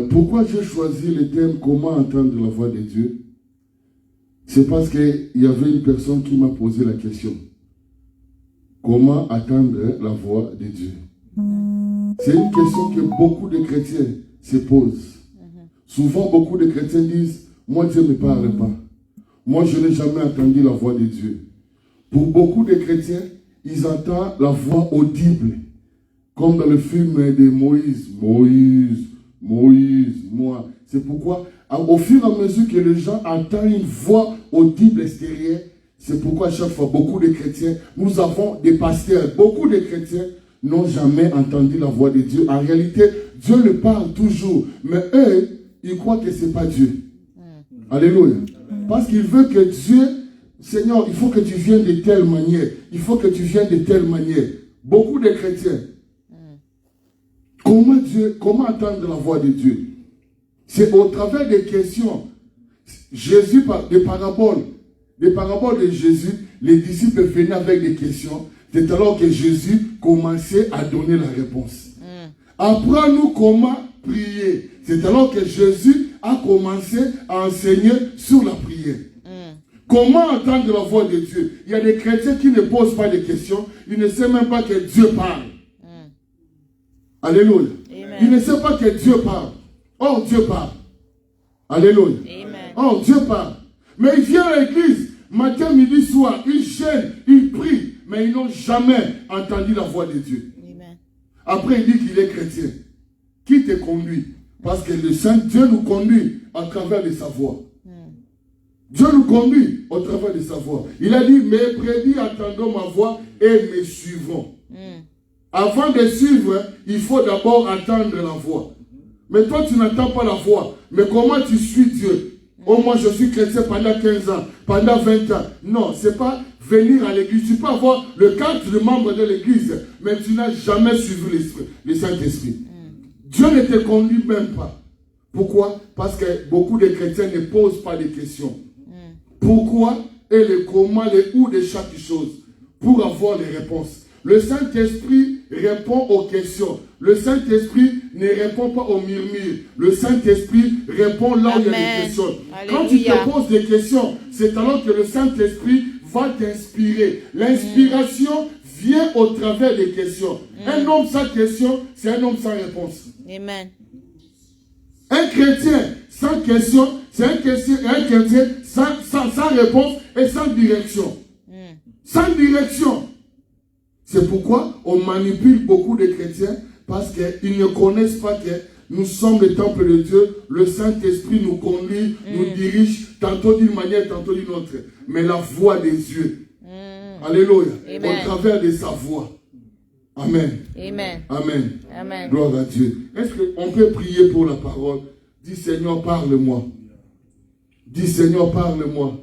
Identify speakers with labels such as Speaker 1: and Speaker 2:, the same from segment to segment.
Speaker 1: Pourquoi j'ai choisi le thème « Comment entendre la voix de Dieu ?» C'est parce qu'il y avait une personne qui m'a posé la question. Comment attendre la voix de Dieu? C'est une question que beaucoup de chrétiens se posent. Souvent, beaucoup de chrétiens disent, moi, Dieu ne me parle pas. Moi, je n'ai jamais entendu la voix de Dieu. Pour beaucoup de chrétiens, ils entendent la voix audible. Comme dans le film de Moïse. Moïse, Moïse, moi. C'est pourquoi, au fur et à mesure que les gens entendent une voix audible extérieure, c'est pourquoi à chaque fois, beaucoup de chrétiens, nous avons des pasteurs, beaucoup de chrétiens n'ont jamais entendu la voix de Dieu. En réalité, Dieu le parle toujours, mais eux, ils croient que ce n'est pas Dieu. Alléluia. Parce qu'il veut que Dieu, Seigneur, il faut que tu viennes de telle manière, il faut que tu viennes de telle manière. Beaucoup de chrétiens, comment entendre la voix de Dieu? C'est au travers des questions. Jésus, des paraboles de Jésus, les disciples venaient avec des questions. C'est alors que Jésus commençait à donner la réponse. Apprends-nous comment prier. C'est alors que Jésus a commencé à enseigner sur la prière. Comment entendre la voix de Dieu? Il y a des chrétiens qui ne posent pas de questions. Ils ne savent même pas que Dieu parle. Alléluia. Amen. Ils ne savent pas que Dieu parle. Oh, Dieu parle. Alléluia. Amen. Oh, Dieu parle. Mais ils viennent à l'église, matin, midi, soir. Ils gênent, ils prient. Mais ils n'ont jamais entendu la voix de Dieu. Amen. Après, il dit qu'il est chrétien. Qui te conduit? Parce que le Saint-Dieu nous conduit à travers de sa voix. Dieu nous conduit au travers de sa voix. Il a dit, mes prédits entendront ma voix et me suivront. Avant de suivre, il faut d'abord entendre la voix. Mais toi, tu n'entends pas la voix. Mais comment tu suis Dieu? Oh, moi, je suis chrétien pendant 15 ans, pendant 20 ans. Non, ce n'est pas venir à l'église. Tu peux avoir le cadre de membre de l'église, mais tu n'as jamais suivi le Saint-Esprit. Dieu ne te conduit même pas. Pourquoi? Parce que beaucoup de chrétiens ne posent pas de questions. Pourquoi et le comment, le où de chaque chose pour avoir les réponses. Le Saint-Esprit répond aux questions. Le Saint-Esprit ne répond pas aux murmures. Le Saint-Esprit répond là où il y a des questions. Alléluia. Quand tu te poses des questions, c'est alors que le Saint-Esprit va t'inspirer. L'inspiration vient au travers des questions. Un homme sans question, c'est un homme sans réponse. Amen. Un chrétien sans question, c'est un chrétien sans réponse et sans direction. Sans direction. C'est pourquoi on manipule beaucoup de chrétiens parce qu'ils ne connaissent pas que nous sommes le temple de Dieu. Le Saint-Esprit nous conduit, nous dirige, tantôt d'une manière, tantôt d'une autre. Mais la voix des Dieu. Alléluia. Amen. Au travers de sa voix. Amen. Amen. Amen. Amen. Gloire à Dieu. Est-ce qu'on peut prier pour la parole? Dis Seigneur, parle-moi. Dis Seigneur, parle-moi.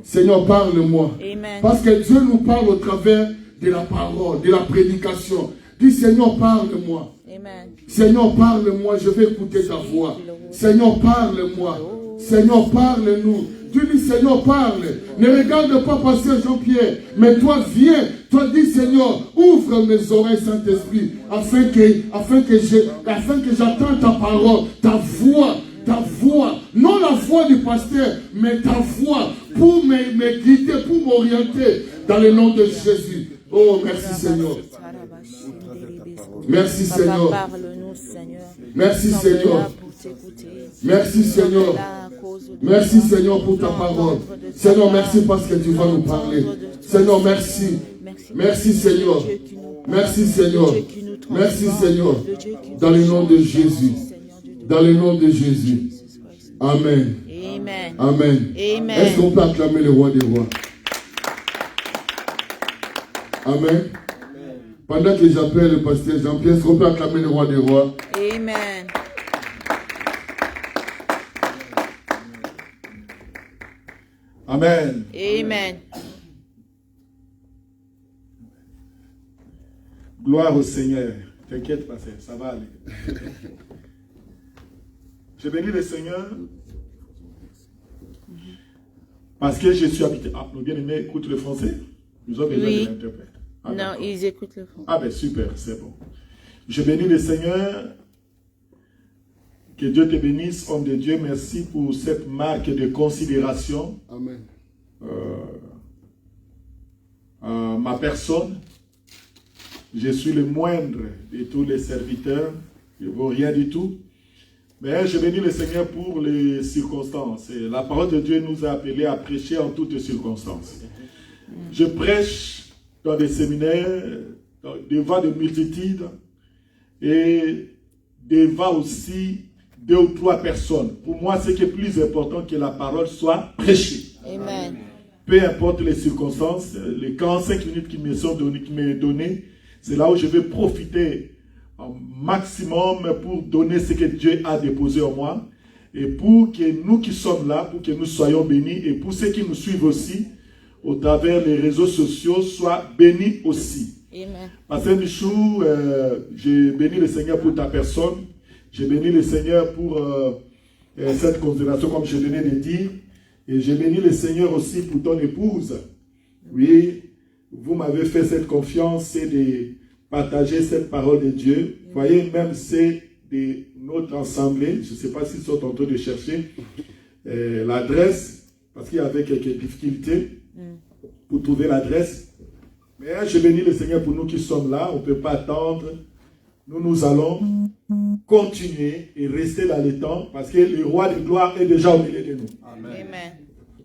Speaker 1: Seigneur, parle-moi. Parce que Dieu nous parle au travers de la parole, de la prédication. Dis Seigneur, parle-moi. Seigneur, parle-moi, je vais écouter ta voix. Seigneur, parle-moi. Seigneur, parle-nous. Tu dis Seigneur, parle. Ne regarde pas pasteur Jean-Pierre, mais toi viens. Toi dis Seigneur, ouvre mes oreilles Saint-Esprit, afin que j'entende ta parole, ta voix. Ta voix, non la voix du pasteur, mais ta voix pour me guider, pour m'orienter dans le nom de Jésus. Oh, merci Seigneur. Merci Seigneur. Merci Seigneur. Merci Seigneur. Merci Seigneur pour ta parole. Seigneur, merci parce que tu vas nous parler. Seigneur, merci. Merci Seigneur. Merci Seigneur. Merci Seigneur. Dans le nom de Jésus. Dans le nom de Jésus. Amen. Amen. Amen. Amen. Est-ce qu'on peut acclamer le roi des rois? Amen. Pendant que j'appelle le pasteur Jean-Pierre, est-ce qu'on peut acclamer le roi des rois? Amen.
Speaker 2: Amen.
Speaker 3: Amen.
Speaker 2: Gloire au Seigneur. T'inquiète pas, ça va aller. Je bénis le Seigneur parce que je suis habité. Ah, nos bien-aimés écoutent le français. Nous avons besoin de l'interprète.
Speaker 3: Ah, non, ils écoutent le français.
Speaker 2: Ah ben super, c'est bon. Je bénis le Seigneur Que Dieu te bénisse, homme de Dieu. Merci pour cette marque de considération.
Speaker 1: Amen.
Speaker 2: Ma personne. Je suis le moindre de tous les serviteurs. Je ne vaux rien du tout. Mais je bénis le Seigneur pour les circonstances. Et la parole de Dieu nous a appelés à prêcher en toutes circonstances. Je prêche dans des séminaires, devant des multitudes et devant aussi 2 ou 3 personnes. Pour moi, c'est que plus important que la parole soit prêchée.
Speaker 3: Amen.
Speaker 2: Peu importe les circonstances, les 45 minutes qui me sont données, c'est là où je vais profiter au maximum pour donner ce que Dieu a déposé en moi. Et pour que nous qui sommes là, pour que nous soyons bénis, et pour ceux qui nous suivent aussi, au travers des réseaux sociaux, soient bénis aussi.
Speaker 3: Amen.
Speaker 2: Pasteur Michou, j'ai béni le Seigneur pour ta personne. J'ai béni le Seigneur pour cette considération, comme je venais de dire. Et j'ai béni le Seigneur aussi pour ton épouse. Oui, vous m'avez fait cette confiance et de partager cette parole de Dieu. Vous voyez, même c'est de notre assemblée. Je ne sais pas s'ils sont en train de chercher l'adresse, parce qu'il y avait quelques difficultés pour trouver l'adresse. Mais je bénis le Seigneur pour nous qui sommes là. On ne peut pas attendre. Nous allons continuer et rester dans le temps, parce que le roi de gloire est déjà au milieu de nous.
Speaker 3: Amen.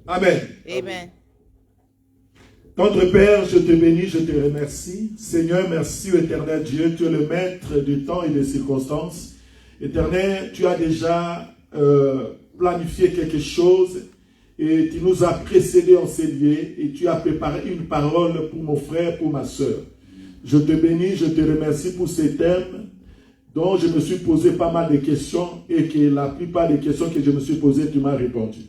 Speaker 2: Amen.
Speaker 3: Amen.
Speaker 2: Tendre Père, je te bénis, je te remercie. Seigneur, merci, éternel Dieu. Tu es le maître du temps et des circonstances. Éternel, tu as déjà planifié quelque chose et tu nous as précédés en ces lieux et tu as préparé une parole pour mon frère, pour ma soeur. Je te bénis, je te remercie pour ces thèmes dont je me suis posé pas mal de questions et que la plupart des questions que je me suis posées, tu m'as répondu.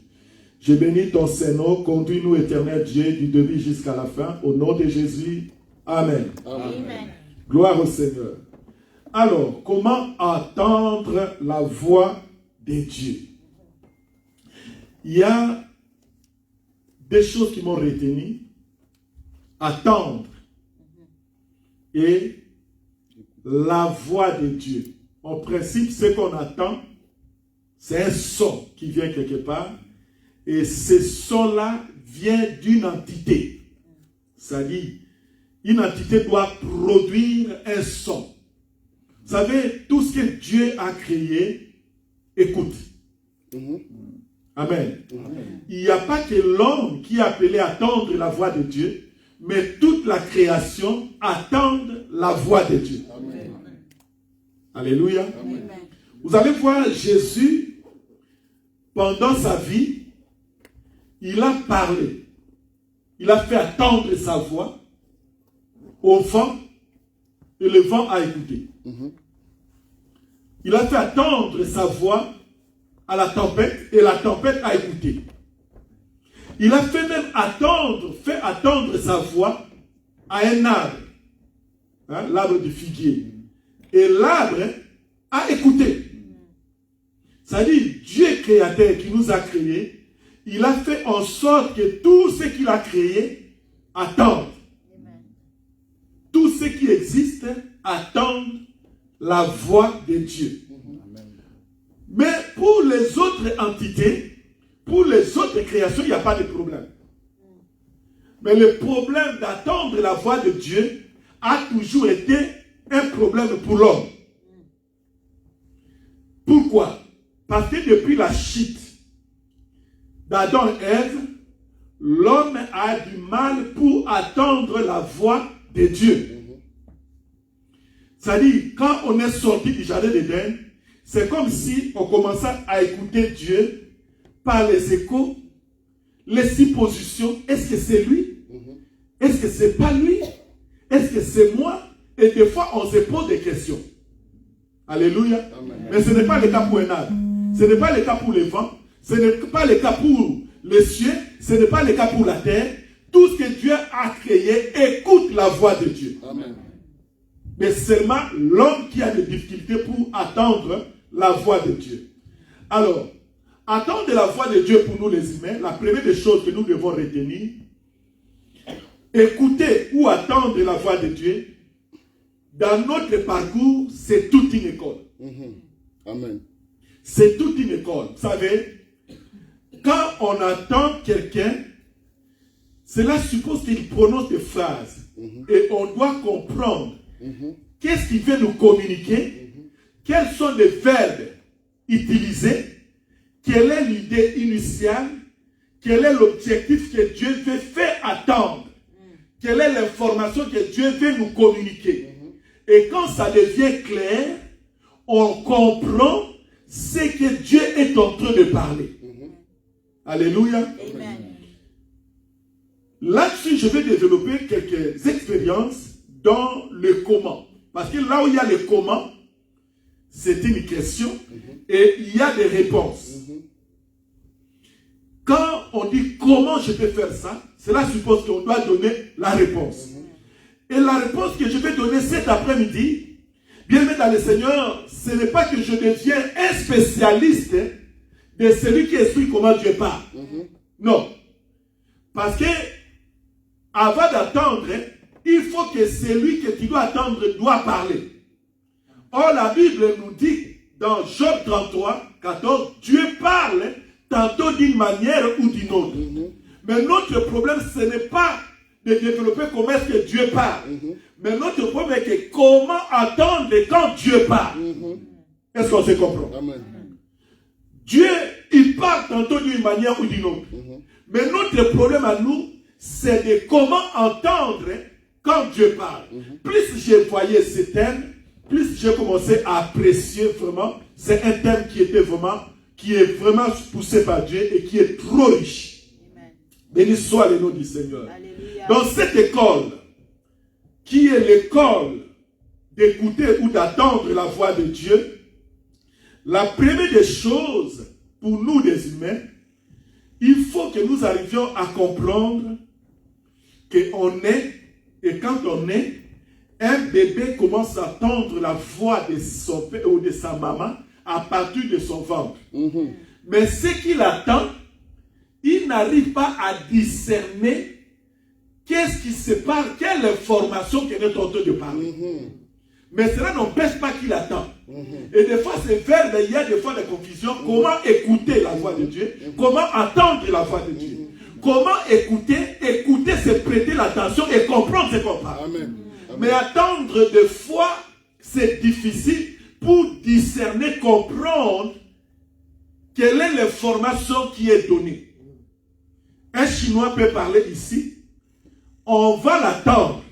Speaker 2: Je bénis ton Saint-Nom, conduis-nous, éternel Dieu, du début jusqu'à la fin, au nom de Jésus. Amen.
Speaker 3: Amen.
Speaker 2: Gloire au Seigneur. Alors, comment entendre la voix de Dieu? Il y a des choses qui m'ont retenu. Attendre et la voix de Dieu. En principe, ce qu'on attend, c'est un son qui vient quelque part. Et ce son-là vient d'une entité. C'est-à-dire, une entité doit produire un son. Vous savez, tout ce que Dieu a créé, écoute. Amen. Il n'y a pas que l'homme qui est appelé à attendre la voix de Dieu, mais toute la création attend la voix de Dieu.
Speaker 1: Amen.
Speaker 2: Alléluia.
Speaker 3: Amen.
Speaker 2: Vous allez voir Jésus, pendant sa vie, il a parlé. Il a fait attendre sa voix au vent et le vent a écouté. Il a fait attendre sa voix à la tempête et la tempête a écouté. Il a fait même attendre sa voix à un arbre, hein, l'arbre du figuier. Et l'arbre a écouté. C'est-à-dire, Dieu créateur qui nous a créés, il a fait en sorte que tout ce qu'il a créé attende. Tout ce qui existe attend la voix de Dieu. Mais pour les autres entités, pour les autres créations, il n'y a pas de problème. Mais le problème d'attendre la voix de Dieu a toujours été un problème pour l'homme. Pourquoi? Parce que depuis la chute d'Adam et Ève, l'homme a du mal pour attendre la voix de Dieu. C'est-à-dire, quand on est sorti du jardin d'Éden, c'est comme si on commençait à écouter Dieu par les échos, les suppositions. Est-ce que c'est lui? Est-ce que c'est pas lui? Est-ce que c'est moi? Et des fois, on se pose des questions. Alléluia. Amen. Mais ce n'est pas le cas pour un arbre. Ce n'est pas le cas pour les vents. Ce n'est pas le cas pour les cieux. Ce n'est pas le cas pour la terre. Tout ce que Dieu a créé écoute la voix de Dieu. Amen. Mais seulement l'homme qui a des difficultés pour attendre la voix de Dieu. Alors, attendre la voix de Dieu pour nous les humains, la première des choses que nous devons retenir, écouter ou attendre la voix de Dieu, dans notre parcours, c'est toute une école.
Speaker 1: Amen.
Speaker 2: C'est toute une école. Vous savez, quand on attend quelqu'un, cela suppose qu'il prononce des phrases. Et on doit comprendre qu'est-ce qu'il veut nous communiquer, quels sont les verbes utilisés, quelle est l'idée initiale, quel est l'objectif que Dieu veut faire attendre, quelle est l'information que Dieu veut nous communiquer. Et quand ça devient clair, on comprend ce que Dieu est en train de parler. Alléluia.
Speaker 3: Amen.
Speaker 2: Là-dessus, je vais développer quelques expériences dans le comment. Parce que là où il y a le comment, c'est une question et il y a des réponses. Quand on dit comment je peux faire ça, cela suppose qu'on doit donner la réponse. Et la réponse que je vais donner cet après-midi, bien aimé dans le Seigneur, ce n'est pas que je deviens un spécialiste de celui qui explique comment Dieu parle. Non. Parce que avant d'attendre, il faut que celui que tu dois attendre doit parler. Or, la Bible nous dit dans Job 33, 14, Dieu parle tantôt d'une manière ou d'une autre. Mais notre problème, ce n'est pas de développer comment est-ce que Dieu parle. Mais notre problème est que comment attendre quand Dieu parle. Est-ce qu'on se comprend?
Speaker 1: Amen.
Speaker 2: Dieu, il parle tantôt d'une manière ou d'une autre. Mais notre problème à nous, c'est de comment entendre quand Dieu parle. Plus j'ai voyé ce thème, plus j'ai commencé à apprécier vraiment. C'est un thème qui est vraiment poussé par Dieu et qui est trop riche.
Speaker 3: Amen.
Speaker 2: Béni soit le nom du Seigneur.
Speaker 3: Alléluia.
Speaker 2: Dans cette école, qui est l'école d'écouter ou d'attendre la voix de Dieu, la première des choses pour nous les humains, il faut que nous arrivions à comprendre qu'on est, et quand on est, un bébé commence à entendre la voix de son père ou de sa maman à partir de son ventre. Mais ce qu'il attend, il n'arrive pas à discerner qu'est-ce qui se passe, quelle information qu'il est en train de parler. Mais cela n'empêche pas qu'il attend. Et des fois, c'est vers, il y a des fois des confusions. Comment écouter la voix de Dieu? Comment attendre la voix de Dieu? Comment écouter? Écouter, c'est prêter l'attention et comprendre ce qu'on parle.
Speaker 1: Amen.
Speaker 2: Mais attendre des fois, c'est difficile pour discerner, comprendre quelle est l'information qui est donnée. Un Chinois peut parler ici. On va l'attendre,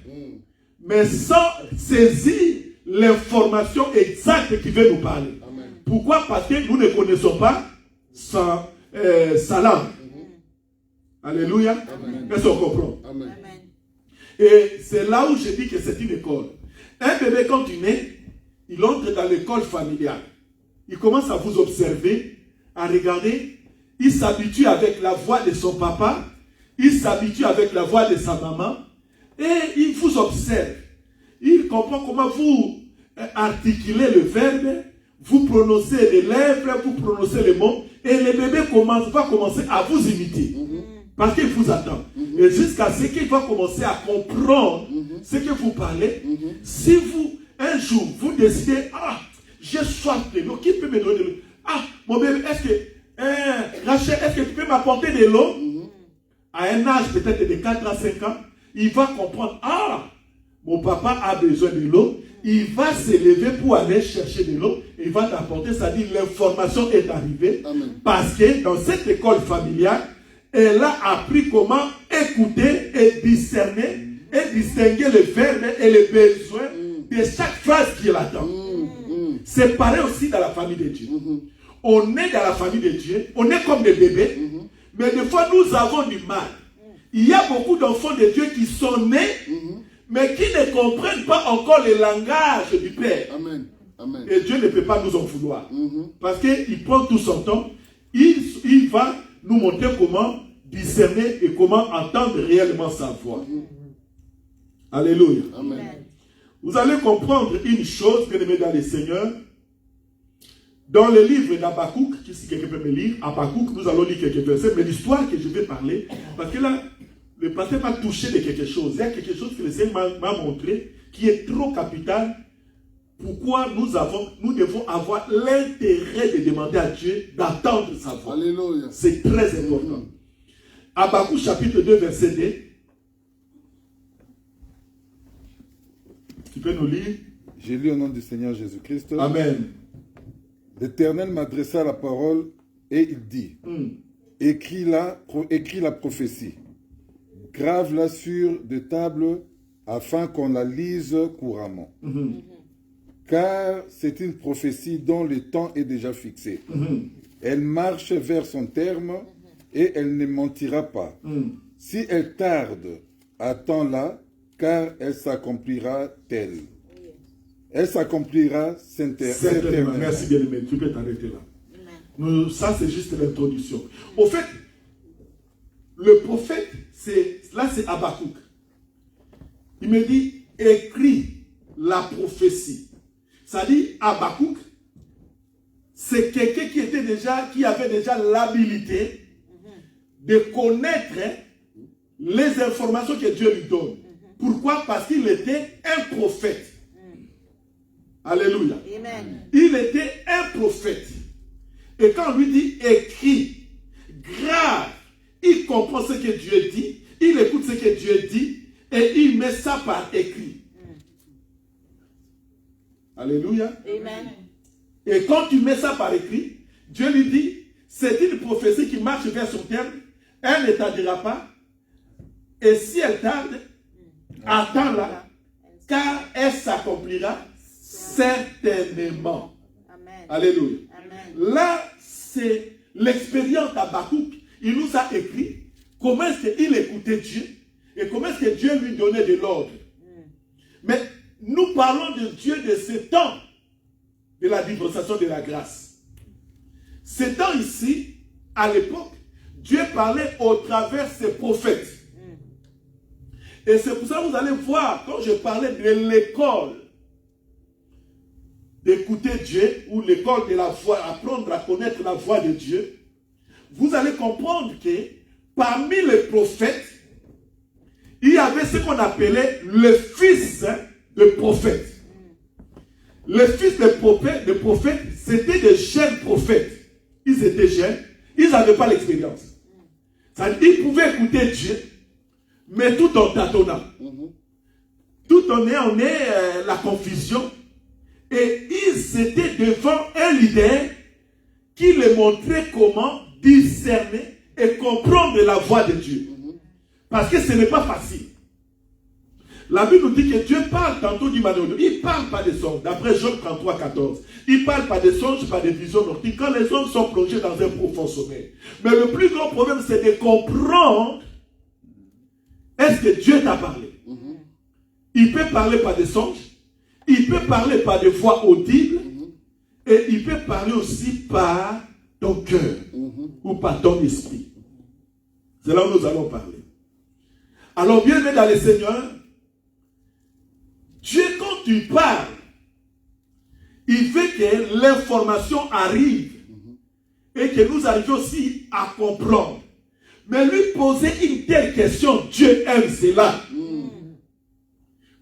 Speaker 2: mais sans saisir l'information exacte qui veut nous parler.
Speaker 1: Amen.
Speaker 2: Pourquoi? Parce que nous ne connaissons pas sa langue. Alléluia. Est-ce qu'on comprend?
Speaker 1: Amen.
Speaker 3: Amen.
Speaker 2: Et c'est là où je dis que c'est une école. Un bébé, quand il naît, il entre dans l'école familiale. Il commence à vous observer, à regarder. Il s'habitue avec la voix de son papa. Il s'habitue avec la voix de sa maman. Et il vous observe. Il comprend comment vous articulez le verbe, vous prononcez les lèvres, vous prononcez les mots. Et le bébé va commencer à vous imiter. Parce qu'il vous attend. Et jusqu'à ce qu'il va commencer à comprendre ce que vous parlez. Si vous, un jour, vous décidez, j'ai soif de l'eau, qui peut me donner de l'eau? Mon bébé, Rachel, est-ce que tu peux m'apporter de l'eau? À un âge peut-être de 4 à 5 ans, il va comprendre, mon papa a besoin de l'eau. Il va se lever pour aller chercher de l'eau. Il va t'apporter, c'est-à-dire l'information est arrivée.
Speaker 1: Amen.
Speaker 2: Parce que dans cette école familiale, elle a appris comment écouter et discerner et distinguer les verbes et les besoins de chaque phrase qu'il attend. C'est pareil aussi dans la famille de Dieu. On est dans la famille de Dieu, on est comme des bébés, mais des fois nous avons du mal. Il y a beaucoup d'enfants de Dieu qui sont nés, mais qui ne comprennent pas encore le langage du Père.
Speaker 1: Amen. Amen.
Speaker 2: Et Dieu ne peut pas nous en vouloir. Parce qu'il prend tout son temps, il va nous montrer comment discerner et comment entendre réellement sa voix. Alléluia.
Speaker 1: Amen.
Speaker 2: Vous allez comprendre une chose, bien aimé dans le Seigneur. Dans le livre d'Habakkuk, si quelqu'un peut me lire, Habakkuk, nous allons lire quelques versets, mais l'histoire que je vais parler, parce que là, le pasteur m'a touché de quelque chose. Il y a quelque chose que le Seigneur m'a montré qui est trop capital pourquoi nous devons avoir l'intérêt de demander à Dieu d'attendre sa voix.
Speaker 1: Alléluia.
Speaker 2: C'est très important. Habakkuk chapitre 2, verset 2. Tu peux nous lire?
Speaker 3: J'ai lu au nom du Seigneur Jésus-Christ.
Speaker 2: Amen.
Speaker 3: L'Éternel m'adressa la parole et il dit, écris la prophétie, grave-la sur des tables afin qu'on la lise couramment. Car c'est une prophétie dont le temps est déjà fixé. Elle marche vers son terme et elle ne mentira pas. Si elle tarde, attends-la, car elle s'accomplira telle. Elle s'accomplira certainement.
Speaker 2: Merci bien aimé. Tu peux t'arrêter là. Ça, c'est juste l'introduction. Au fait, le prophète, là, c'est Habakkuk. Il me dit, écris la prophétie. Ça dit, Habakkuk, c'est quelqu'un qui avait déjà l'habilité de connaître les informations que Dieu lui donne. Pourquoi? Parce qu'il était un prophète. Alléluia.
Speaker 4: Amen.
Speaker 2: Il était un prophète. Et quand on lui dit écrit, grave, il comprend ce que Dieu dit, il écoute ce que Dieu dit, et il met ça par écrit. Alléluia.
Speaker 4: Amen.
Speaker 2: Et quand tu mets ça par écrit, Dieu lui dit, c'est une prophétie qui marche vers son terme, elle ne tardera pas, et si elle tarde, attends-la, car elle s'accomplira certainement.
Speaker 4: Amen.
Speaker 2: Alléluia.
Speaker 4: Amen.
Speaker 2: Là, c'est l'expérience d'Habakkuk. Il nous a écrit comment est-ce qu'il écoutait Dieu et comment est-ce que Dieu lui donnait de l'ordre. Mais nous parlons de Dieu de ce temps de la dispensation de la grâce. Ce temps ici, à l'époque, Dieu parlait au travers ses prophètes. Et c'est pour ça que vous allez voir, quand je parlais de l'école d'écouter Dieu, ou l'école de la voix, apprendre à connaître la voix de Dieu, vous allez comprendre que parmi les prophètes, il y avait ce qu'on appelait le fils de prophète. Les fils de prophètes, c'était des jeunes prophètes. Ils étaient jeunes, ils n'avaient pas l'expérience. Ils pouvaient écouter Dieu, mais tout en tâtonnant. Tout en ayant la confusion. Et ils étaient devant un leader qui les montrait comment discerner et comprendre la voix de Dieu. Parce que ce n'est pas facile. La Bible nous dit que Dieu parle tantôt du manière. Il ne parle pas des songes. D'après Job 33, 14. Il ne parle pas des songes, pas des visions nocturnes. Quand les hommes sont plongés dans un profond sommeil. Mais le plus grand problème, c'est de comprendre est-ce que Dieu t'a parlé. Il peut parler par des songes. Il peut parler par des voix audibles. Et il peut parler aussi par ton cœur. Ou par ton esprit. C'est là où nous allons parler. Alors, bien-aimés dans le Seigneur, Dieu, quand tu parles, il veut que l'information arrive et que nous arrivions aussi à comprendre. Mais lui poser une telle question, Dieu aime cela.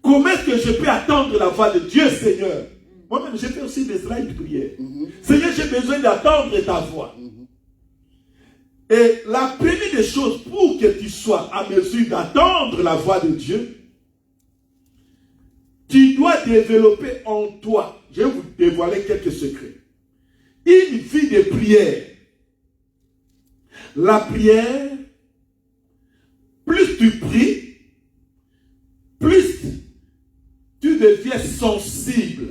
Speaker 2: Comment est-ce que je peux attendre la voix de Dieu, Seigneur? Moi-même, j'ai fait aussi des slides de prière. Seigneur, j'ai besoin d'attendre ta voix. Et la première des choses pour que tu sois à mesure d'attendre la voix de Dieu, tu dois développer en toi, je vais vous dévoiler quelques secrets, une vie de prière. La prière, plus tu pries, plus tu deviens sensible.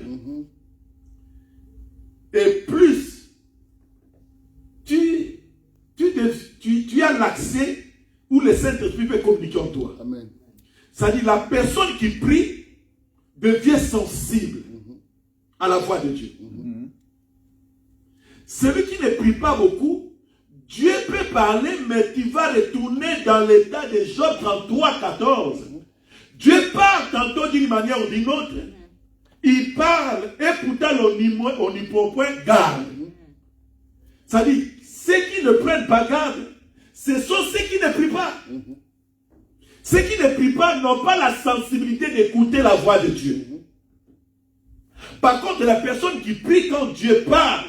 Speaker 2: Et plus tu as l'accès où le Saint-Esprit peut communiquer en toi.
Speaker 1: Amen.
Speaker 2: C'est-à-dire la personne qui prie devient sensible à la voix de Dieu. Celui qui ne prie pas beaucoup, Dieu peut parler, mais tu vas retourner dans l'état de Job 33, 14. Dieu parle tantôt d'une manière ou d'une autre. Il parle, et pourtant on n'y prend point garde. C'est-à-dire, ceux qui ne prennent pas garde, ce sont ceux qui ne prient pas. Ceux qui ne prient pas n'ont pas la sensibilité d'écouter la voix de Dieu. Par contre, la personne qui prie quand Dieu parle,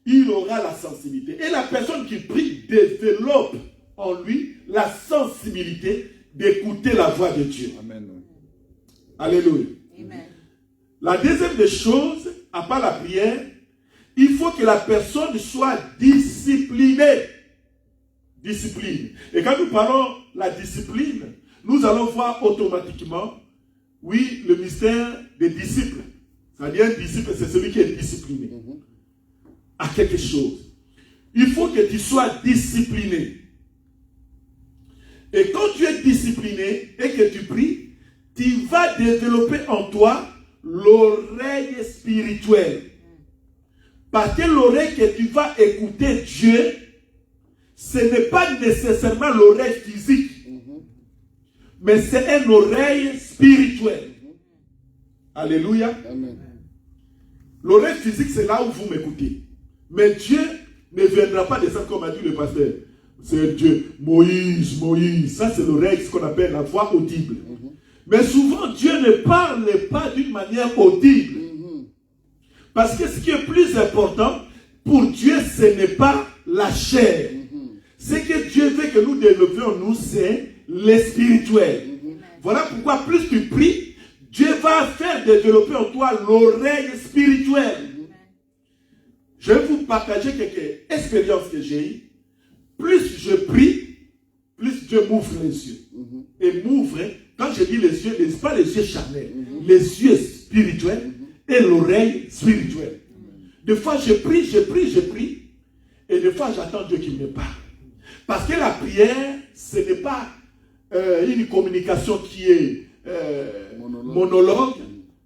Speaker 2: il aura la sensibilité. Et la personne qui prie développe en lui la sensibilité d'écouter la voix de Dieu.
Speaker 3: Amen.
Speaker 2: Alléluia.
Speaker 4: Amen.
Speaker 2: La deuxième des choses, à part la prière, il faut que la personne soit disciplinée. Discipline. Et quand nous parlons de la discipline, nous allons voir automatiquement, oui, le mystère des disciples. C'est-à-dire, un disciple, c'est celui qui est discipliné à quelque chose. Il faut que tu sois discipliné. Et quand tu es discipliné et que tu pries, tu vas développer en toi l'oreille spirituelle. Parce que l'oreille que tu vas écouter Dieu, ce n'est pas nécessairement l'oreille physique, mais c'est une oreille spirituelle. Alléluia.
Speaker 3: Amen.
Speaker 2: L'oreille physique, c'est là où vous m'écoutez. Mais Dieu ne viendra pas descendre comme a dit le pasteur. C'est Dieu. Moïse, Moïse. Ça, c'est l'oreille, ce qu'on appelle la voix audible. Mais souvent, Dieu ne parle pas d'une manière audible. Parce que ce qui est plus important, pour Dieu, ce n'est pas la chair. Ce que Dieu veut que nous développions, nous, c'est le spirituel. Voilà pourquoi plus tu pries, Dieu va faire développer en toi l'oreille spirituelle. Je vais vous partager quelques expériences que j'ai eues. Plus je prie, plus Dieu m'ouvre les yeux. Et m'ouvre, quand je dis les yeux, ce n'est pas les yeux charnels, les yeux spirituels et l'oreille spirituelle. Des fois, je prie, et des fois, j'attends Dieu qu'il me parle. Parce que la prière, ce n'est pas une communication qui est monologue,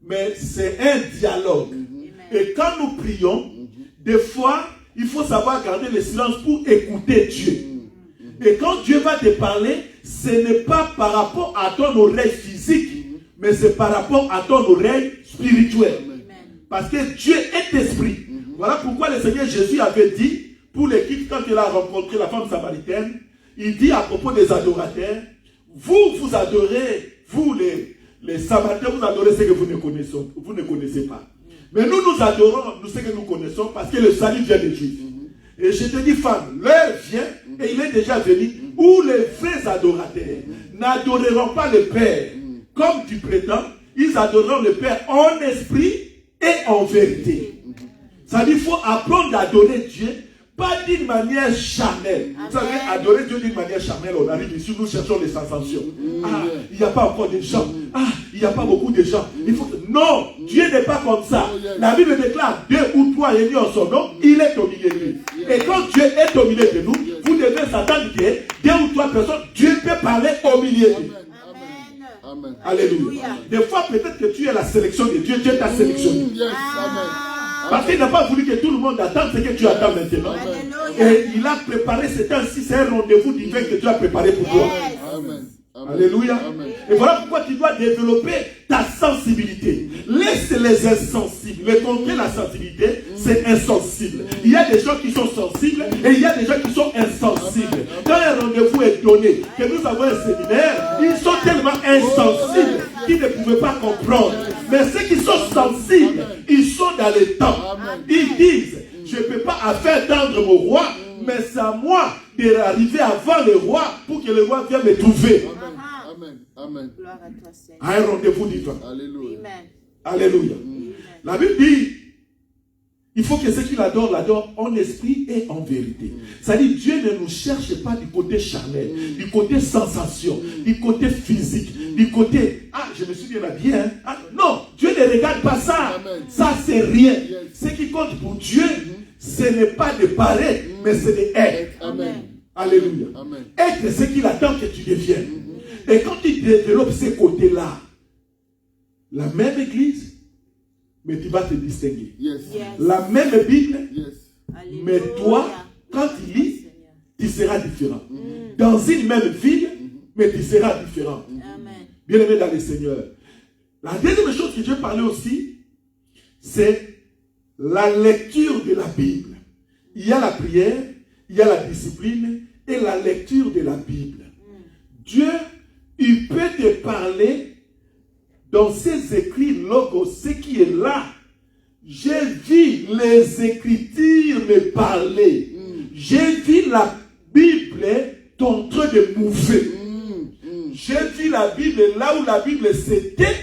Speaker 2: mais c'est un dialogue. Et quand nous prions, des fois, il faut savoir garder le silence pour écouter Dieu. Et quand Dieu va te parler, ce n'est pas par rapport à ton oreille physique, mais c'est par rapport à ton oreille spirituelle. Parce que Dieu est esprit. Voilà pourquoi le Seigneur Jésus avait dit, pour l'équipe, quand il a rencontré la femme samaritaine, il dit à propos des adorateurs, vous adorez, vous les Samaritains, vous adorez ce que vous ne connaissez pas. Mais nous adorons ce que nous connaissons parce que le salut vient des Juifs. Et je te dis, femme, l'heure vient, et il est déjà venu, où les vrais adorateurs n'adoreront pas le Père comme tu prétends, ils adoreront le Père en esprit et en vérité. Ça dit, il faut apprendre à adorer Dieu, pas d'une manière charnelle. Vous savez, adorer Dieu d'une manière charnelle, on arrive ici, nous cherchons les sensations. Ah, il n'y a pas encore de gens. Ah, il n'y a pas beaucoup de gens. Il faut que... Non, Dieu n'est pas comme ça. La Bible déclare, 2 ou 3 réunis en son nom, il est au milieu de nous. Et quand Dieu est au milieu de nous, vous devez s'attendre que 2 ou 3 personnes, Dieu peut parler au milieu de nous.
Speaker 3: Amen.
Speaker 2: Alléluia. Des fois, peut-être que tu es la sélection de Dieu, Dieu t'a sélectionné. Parce qu'il n'a pas voulu que tout le monde attende ce que tu attends maintenant. Et il a préparé, c'est un rendez-vous divin que Dieu a préparé pour toi.
Speaker 3: Amen.
Speaker 2: Alléluia.
Speaker 3: Amen.
Speaker 2: Et voilà pourquoi tu dois développer ta sensibilité. Laisse les insensibles. Le contraire de la sensibilité, c'est insensible. Il y a des gens qui sont sensibles et il y a des gens qui sont insensibles. Quand un rendez-vous est donné, que nous avons un séminaire, ils sont tellement insensibles qu'ils ne pouvaient pas comprendre. Mais ceux qui sont sensibles, ils sont dans le temps. Ils disent, je ne peux pas faire attendre mon roi, mais c'est à moi d'arriver avant le roi pour que le roi vienne me trouver.
Speaker 3: Amen. Amen.
Speaker 4: Gloire à toi, Seigneur.
Speaker 2: À un rendez-vous divin.
Speaker 3: Alléluia.
Speaker 4: Amen.
Speaker 2: Alléluia. La Bible dit, il faut que ceux qui l'adorent en esprit et en vérité. C'est-à-dire, Dieu ne nous cherche pas du côté charnel, du côté sensation, du côté physique, du côté, ah, je me suis bien habillé, hein? Ah, non, Dieu ne regarde pas ça.
Speaker 3: Amen.
Speaker 2: Ça, c'est rien. Ce qui compte pour Dieu, ce n'est pas de paraître, mais c'est d'être.
Speaker 3: Amen.
Speaker 2: Alléluia.
Speaker 3: Amen.
Speaker 2: Être ce qu'il attend que tu deviennes. Et quand tu développes ces côtés-là, la même église, mais tu vas te distinguer.
Speaker 3: Yes.
Speaker 2: La même Bible,
Speaker 3: Yes.
Speaker 4: Alléluia.
Speaker 2: mais toi, quand tu lis, tu seras différent. Dans une même ville, mais tu seras différent.
Speaker 4: Amen.
Speaker 2: Bien-aimé dans le Seigneur. La deuxième chose que je vais parler aussi, c'est la lecture de la Bible. Il y a la prière, il y a la discipline et la lecture de la Bible. Dieu, il peut te parler dans ces écrits logos, ce qui est là, j'ai vu les Écritures me parler. J'ai vu la Bible en train de mouver. J'ai vu la Bible là où la Bible s'était.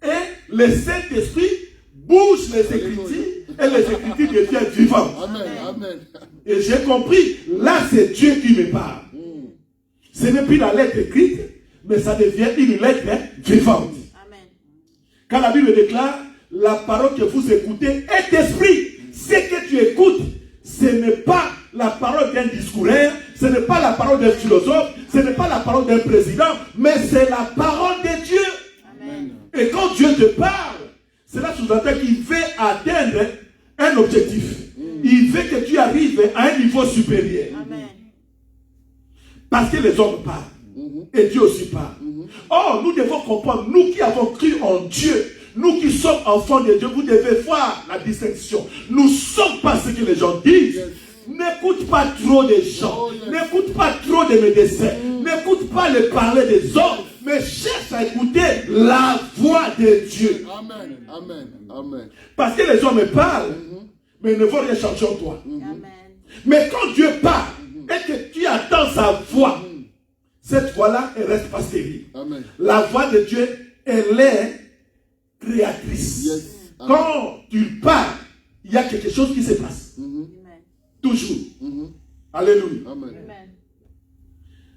Speaker 2: Et le Saint-Esprit bouge les Écritures et les Écritures deviennent vivantes.
Speaker 1: Amen. Amen.
Speaker 2: Et j'ai compris, là c'est Dieu qui me parle. Ce n'est plus la lettre écrite, mais ça devient une lettre vivante.
Speaker 4: Amen.
Speaker 2: Quand la Bible déclare, la parole que vous écoutez est esprit. Ce que tu écoutes, ce n'est pas la parole d'un discoureur, ce n'est pas la parole d'un philosophe, ce n'est pas la parole d'un président, mais c'est la parole de Dieu.
Speaker 4: Amen.
Speaker 2: Et quand Dieu te parle, cela sous-entend qu'il veut atteindre un objectif. Il veut que tu arrives à un niveau supérieur.
Speaker 4: Amen.
Speaker 2: Parce que les hommes parlent. Et Dieu aussi parle. Or, nous devons comprendre, nous qui avons cru en Dieu, nous qui sommes enfants de Dieu, vous devez voir la distinction. Nous ne sommes pas ce que les gens disent. N'écoute pas trop des gens. N'écoute pas trop des médecins. N'écoute pas les parler des hommes. Mais cherche à écouter la voix de Dieu.
Speaker 1: Amen. Amen. Amen.
Speaker 2: Parce que les hommes parlent, mais ils ne vont rien changer en toi.
Speaker 4: Amen.
Speaker 2: Mais quand Dieu parle et que tu attends sa voix, cette voix-là, elle reste pas stérile.
Speaker 1: Amen.
Speaker 2: La voix de Dieu, elle est créatrice.
Speaker 1: Yes.
Speaker 2: Quand tu parles, il y a quelque chose qui se passe.
Speaker 4: Amen.
Speaker 2: Toujours. Alléluia.
Speaker 1: Amen.
Speaker 4: Amen.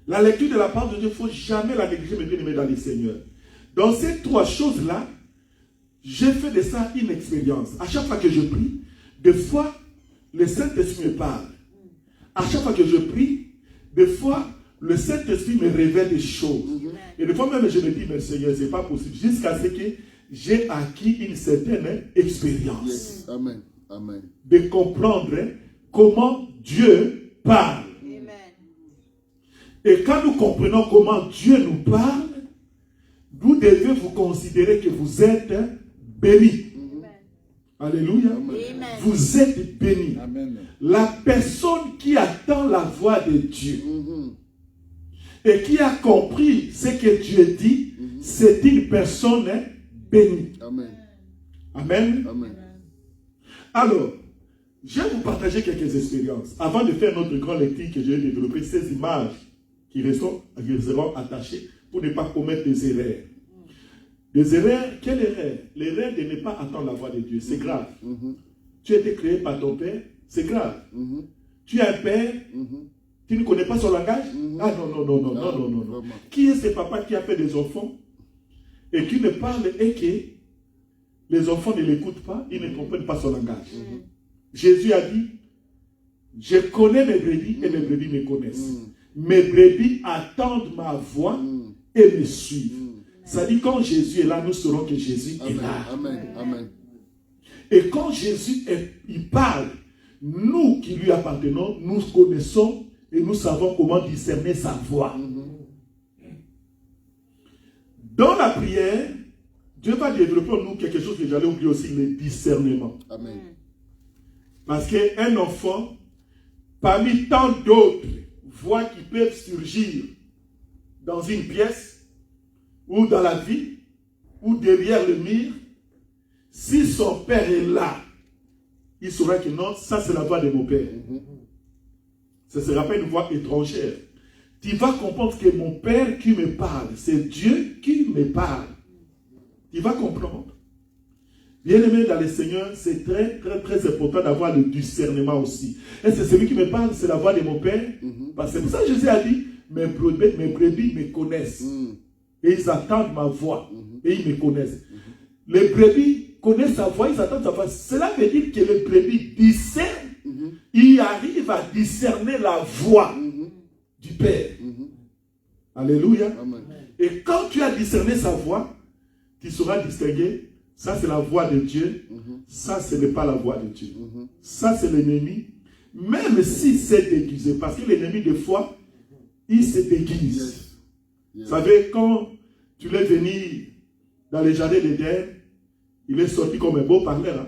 Speaker 2: La lecture de la parole de Dieu, il ne faut jamais la négliger, mes bien-aimés dans les Seigneurs. Dans ces trois choses-là, j'ai fait de ça une expérience. À chaque fois que je prie, des fois, le Saint-Esprit me parle. À chaque fois que je prie, des fois, le Saint-Esprit me révèle des choses. Et des fois même, je me dis, mais Seigneur, ce n'est pas possible. Jusqu'à ce que j'ai acquis une certaine expérience.
Speaker 1: Yes. Amen. Amen.
Speaker 2: De comprendre comment Dieu parle.
Speaker 4: Amen.
Speaker 2: Et quand nous comprenons comment Dieu nous parle, vous devez vous considérer que vous êtes bénis. Alléluia.
Speaker 4: Amen.
Speaker 2: Vous êtes bénis.
Speaker 3: Amen.
Speaker 2: La personne qui attend la voix de Dieu et qui a compris ce que Dieu dit, c'est une personne bénie.
Speaker 1: Amen.
Speaker 2: Amen.
Speaker 1: Amen.
Speaker 2: Alors, je vais vous partager quelques expériences. Avant de faire notre grande lecture que j'ai développé, ces images qui resteront attachées pour ne pas commettre des erreurs. Des erreurs, quelle erreur? L'erreur de ne pas attendre la voix de Dieu, c'est grave. Tu as été créé par ton père, c'est grave. Tu as un père, tu ne connais pas son langage? Ah non, non, non, non, non, non, non, non. Qui est ce papa qui a fait des enfants et qui ne parle et que les enfants ne l'écoutent pas, ils ne comprennent pas son langage? Jésus a dit, je connais mes brebis et mes brebis me connaissent. Mes brebis attendent ma voix et me suivent. Ça dit, quand Jésus est là, nous saurons que Jésus est là.
Speaker 1: Amen. Amen.
Speaker 2: Et quand Jésus il parle, nous qui lui appartenons, nous connaissons et nous savons comment discerner sa voix. Dans la prière, Dieu va développer en nous quelque chose que j'allais oublier aussi, le discernement.
Speaker 1: Amen.
Speaker 2: Parce qu'un enfant, parmi tant d'autres voix qui peuvent surgir dans une pièce, ou dans la vie, ou derrière le mur, si son père est là, il saura que non, ça c'est la voix de mon père. Ce ne sera pas une voix étrangère. Tu vas comprendre que mon père qui me parle, c'est Dieu qui me parle. Tu vas comprendre. Bien-aimé dans le Seigneur, c'est très, très, très important d'avoir le discernement aussi. Et c'est celui qui me parle, c'est la voix de mon père. Parce que c'est pour ça que Jésus a dit, mes brebis me connaissent. Et ils attendent ma voix. Et ils me connaissent. Les brebis connaissent sa voix, ils attendent sa voix. Cela veut dire que les brebis discernent. Ils arrivent à discerner la voix du Père. Alléluia.
Speaker 1: Amen.
Speaker 2: Et quand tu as discerné sa voix, tu sauras distinguer. Ça, c'est la voix de Dieu. Ça, ce n'est pas la voix de Dieu. Ça, c'est l'ennemi. Même si c'est déguisé. Parce que l'ennemi, des fois, il se déguise. Vous savez, quand tu l'es venu dans les jardins d'Éden, il est sorti comme un beau parleur.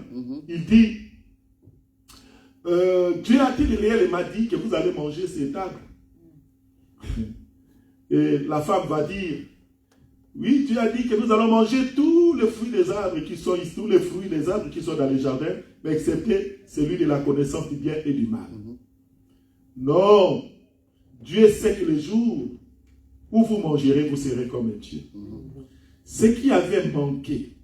Speaker 2: Il dit, Dieu a-t-il réel et m'a dit que vous allez manger cet arbre? Et la femme va dire, Oui, Dieu a dit que nous allons manger tous les fruits des arbres qui sont ici, tous les fruits des arbres qui sont dans les jardins, mais excepté celui de la connaissance du bien et du mal. Non, Dieu sait que le jour où vous mangerez, vous serez comme un Dieu. Ce qui avait manqué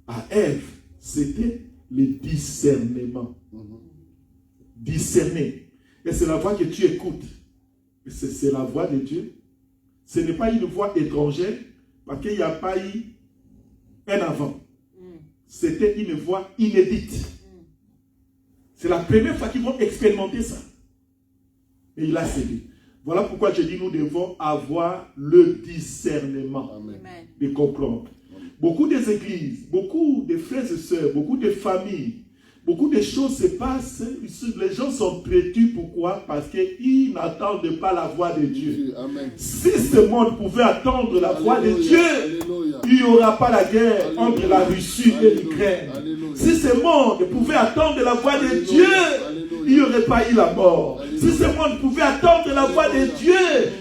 Speaker 2: à Ève, c'était le discernement. Discerner. Et c'est la voix que tu écoutes. C'est la voix de Dieu. Ce n'est pas une voix étrangère, parce qu'il n'y a pas eu un avant. C'était une voix inédite. C'est la première fois qu'ils vont expérimenter ça. Et il a cédé. Voilà pourquoi je dis nous devons avoir le discernement. Amen. De comprendre. Beaucoup des églises, beaucoup de frères et sœurs, beaucoup de familles, beaucoup de choses se passent. Les gens sont têtus. Pourquoi? Parce qu'ils n'attendent pas la voix de Dieu. Amen. Si ce monde pouvait attendre la voix de Dieu, il n'y aura pas la guerre entre la Russie et l'Ukraine. Si ce monde pouvait attendre la voix de Dieu, il n'y aurait pas eu la mort. Si ce monde pouvait attendre la voix de Dieu,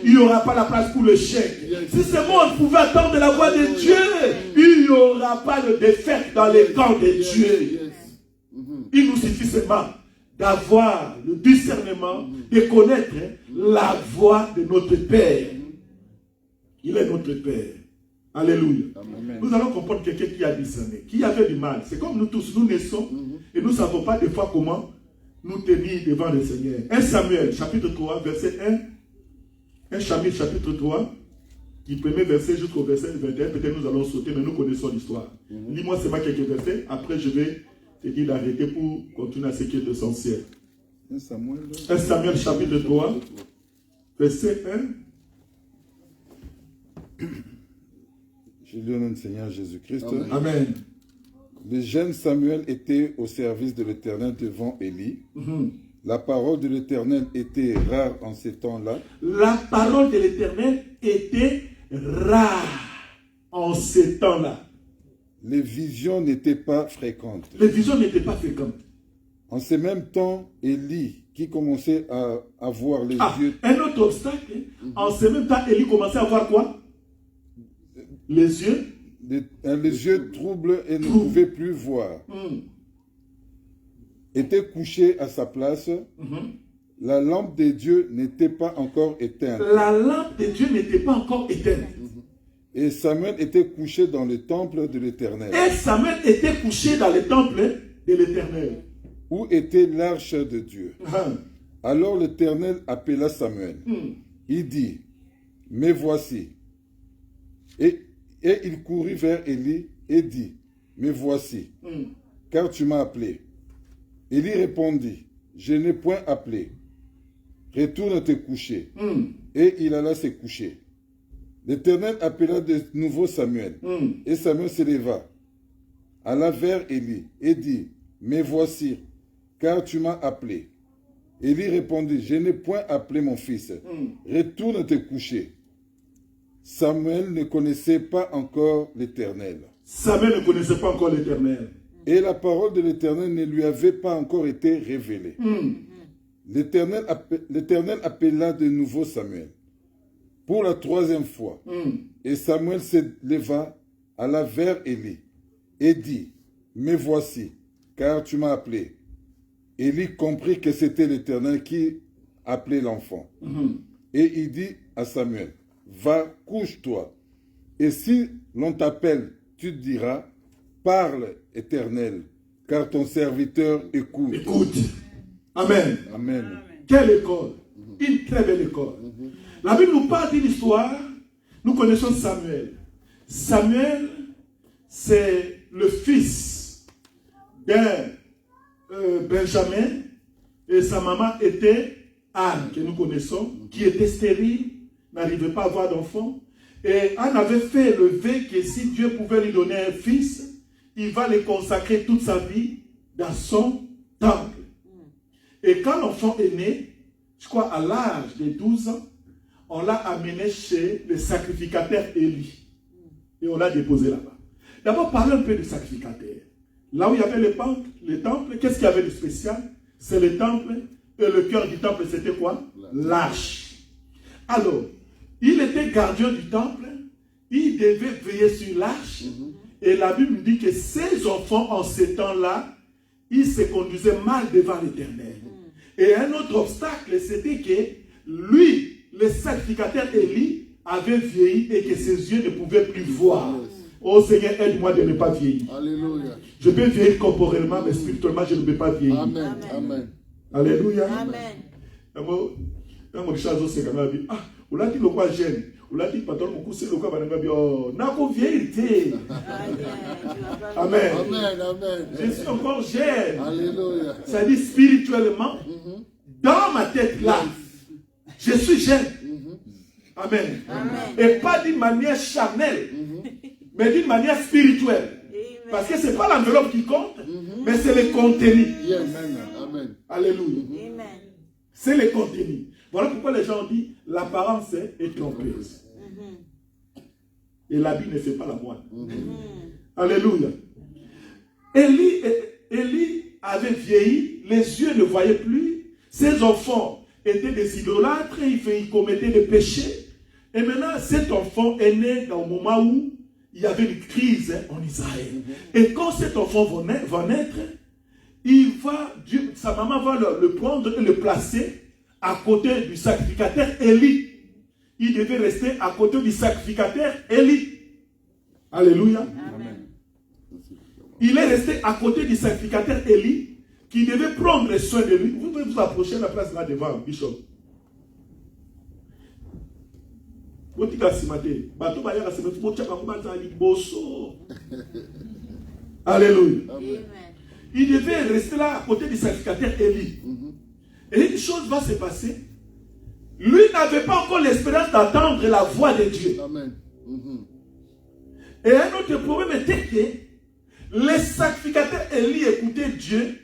Speaker 2: il n'y aura pas la place pour le chèque. Si ce monde pouvait attendre la voix de Dieu, il n'y aura pas de défaite dans les camps de Dieu. Il nous suffit seulement d'avoir le discernement, de connaître la voix de notre Père. Il est notre Père. Alléluia. Amen. Nous allons comprendre quelqu'un qui a discerné, qui avait du mal. C'est comme nous tous, nous naissons et nous ne savons pas des fois comment nous tenir devant le Seigneur. 1 Samuel, chapitre 3, verset 1. 1 Samuel, chapitre 3, du premier verset jusqu'au verset 21. Peut-être nous allons sauter, mais nous connaissons l'histoire. Lis-moi seulement quelques versets. Après, je vais te dire d'arrêter pour continuer à ce qui est essentiel. 1 Samuel, chapitre 3, verset 1.
Speaker 3: Je lis au nom du Seigneur Jésus-Christ.
Speaker 2: Amen.
Speaker 3: Le jeune Samuel était au service de l'Éternel devant Élie. La parole de l'Éternel était rare en ces temps-là.
Speaker 2: La parole de l'Éternel était rare en ces temps-là.
Speaker 3: Les visions n'étaient pas fréquentes.
Speaker 2: Les visions n'étaient pas fréquentes.
Speaker 3: En ces mêmes temps, Élie, qui commençait à avoir les yeux...
Speaker 2: Un autre obstacle. En ces mêmes temps, Élie commençait à avoir quoi? Les yeux
Speaker 3: troubles et ne pouvait plus voir. Était couché à sa place. La lampe de Dieu n'était pas encore éteinte.
Speaker 2: La lampe de Dieu n'était pas encore éteinte.
Speaker 3: Et Samuel était couché dans le temple de l'Éternel.
Speaker 2: Et Samuel était couché dans le temple de l'Éternel.
Speaker 3: Où était l'arche de Dieu. Alors l'Éternel appela Samuel. Il dit, mais voici. Et il courut vers Élie et dit, mais voici, car tu m'as appelé. Élie répondit, je n'ai point appelé. Retourne te coucher. Et il alla se coucher. L'Éternel appela de nouveau Samuel. Et Samuel se leva, alla vers Élie et dit, mais voici, car tu m'as appelé. Élie répondit, je n'ai point appelé mon fils. Retourne te coucher. Samuel ne connaissait pas encore l'Éternel.
Speaker 2: Samuel ne connaissait pas encore l'Éternel.
Speaker 3: Et la parole de l'Éternel ne lui avait pas encore été révélée. L'Éternel appela de nouveau Samuel pour la troisième fois. Et Samuel se leva, alla vers Élie et dit, mais voici, car tu m'as appelé. Élie comprit que c'était l'Éternel qui appelait l'enfant. Et il dit à Samuel, va, couche-toi. Et si l'on t'appelle, tu te diras, parle, Éternel, car ton serviteur écoute.
Speaker 2: Écoute. Amen.
Speaker 3: Amen.
Speaker 2: Quelle école. Une très belle école. La Bible nous parle d'une histoire. Nous connaissons Samuel. Samuel, c'est le fils d'un Benjamin. Et sa maman était Anne, que nous connaissons, qui était stérile, n'arrivait pas à avoir d'enfant. Et Anne avait fait le vœu que si Dieu pouvait lui donner un fils, il va le consacrer toute sa vie dans son temple. Et quand l'enfant est né, je crois à l'âge de 12 ans, on l'a amené chez le sacrificateur Élie. Et on l'a déposé là-bas. D'abord, parlons un peu du sacrificateur. Là où il y avait le temple, qu'est-ce qu'il y avait de spécial? C'est le temple. Et le cœur du temple, c'était quoi? L'arche. Alors, il était gardien du temple il devait veiller sur l'arche. Et la Bible dit que ces enfants, en ce temps-là, ils se conduisaient mal devant l'Éternel. Et un autre obstacle, c'était que lui, le sacrificateur Élie, avait vieilli et que ses yeux ne pouvaient plus voir. Oh Seigneur, aide-moi de ne pas vieillir.
Speaker 3: Alléluia.
Speaker 2: Je peux vieillir corporellement, mais spirituellement, je ne peux pas vieillir.
Speaker 3: Amen. Amen.
Speaker 2: Alléluia.
Speaker 4: Amen.
Speaker 2: Quand mon chat c'est quand même ah, on l'a dit le quoi jeune, on l'a dit patron mon c'est le quoi bananga bien, n'a pas vérité. Amen.
Speaker 3: Amen. Amen.
Speaker 2: Je suis encore jeune.
Speaker 3: Alléluia.
Speaker 2: Ça dit spirituellement, dans ma tête là, je suis jeune. Amen. Et pas d'une manière charnelle, mais d'une manière spirituelle. Parce que ce n'est pas l'enveloppe qui compte, mais c'est le contenu.
Speaker 3: Yes. Amen.
Speaker 2: Alléluia. C'est le contenu. Voilà pourquoi les gens disent l'apparence est trompeuse. Et l'habit ne fait pas la moine. Alléluia. Élie avait vieilli, les yeux ne voyaient plus, ses enfants étaient des idolâtres, ils commettaient des péchés. Et maintenant, cet enfant est né dans le moment où il y avait une crise en Israël. Et quand cet enfant va naître, sa maman va le prendre et le placer à côté du sacrificateur Élie. Il devait rester à côté du sacrificateur Élie. Alléluia.
Speaker 4: Amen.
Speaker 2: Il est resté à côté du sacrificateur Élie qui devait prendre soin de lui. Vous pouvez vous approcher de la place là devant, Bishop. Alléluia.
Speaker 4: Amen.
Speaker 2: Il devait rester là à côté du sacrificateur Élie. Et une chose va se passer. Lui n'avait pas encore l'espérance d'attendre la voix de Dieu.
Speaker 3: Amen.
Speaker 2: Et un autre problème était que les sacrificateurs Élie écoutaient Dieu,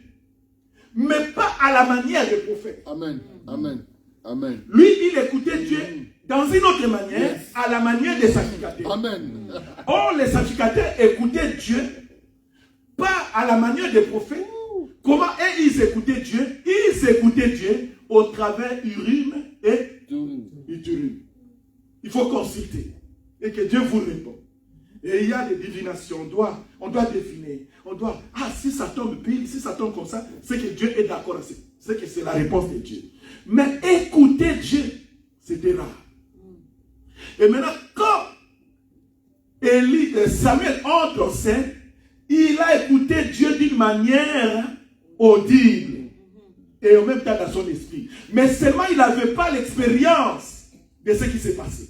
Speaker 2: mais pas à la manière des prophètes.
Speaker 3: Amen. Amen. Amen.
Speaker 2: Lui, il écoutait Dieu dans une autre manière, à la manière des sacrificateurs.
Speaker 3: Amen.
Speaker 2: Or, les sacrificateurs écoutaient Dieu, pas à la manière des prophètes. Comment ils écoutaient Dieu? Ils écoutaient Dieu au travers Urim et Thummim. Il faut consulter et que Dieu vous réponde. Et il y a des divinations, on doit deviner. Si ça tombe pile, si ça tombe comme ça, c'est que Dieu est d'accord. C'est que c'est la réponse de Dieu. Mais écouter Dieu, c'était rare. Et maintenant, quand Samuel entre en scène, il a écouté Dieu d'une manière audible et en même temps dans son esprit. Mais seulement il n'avait pas l'expérience de ce qui s'est passé.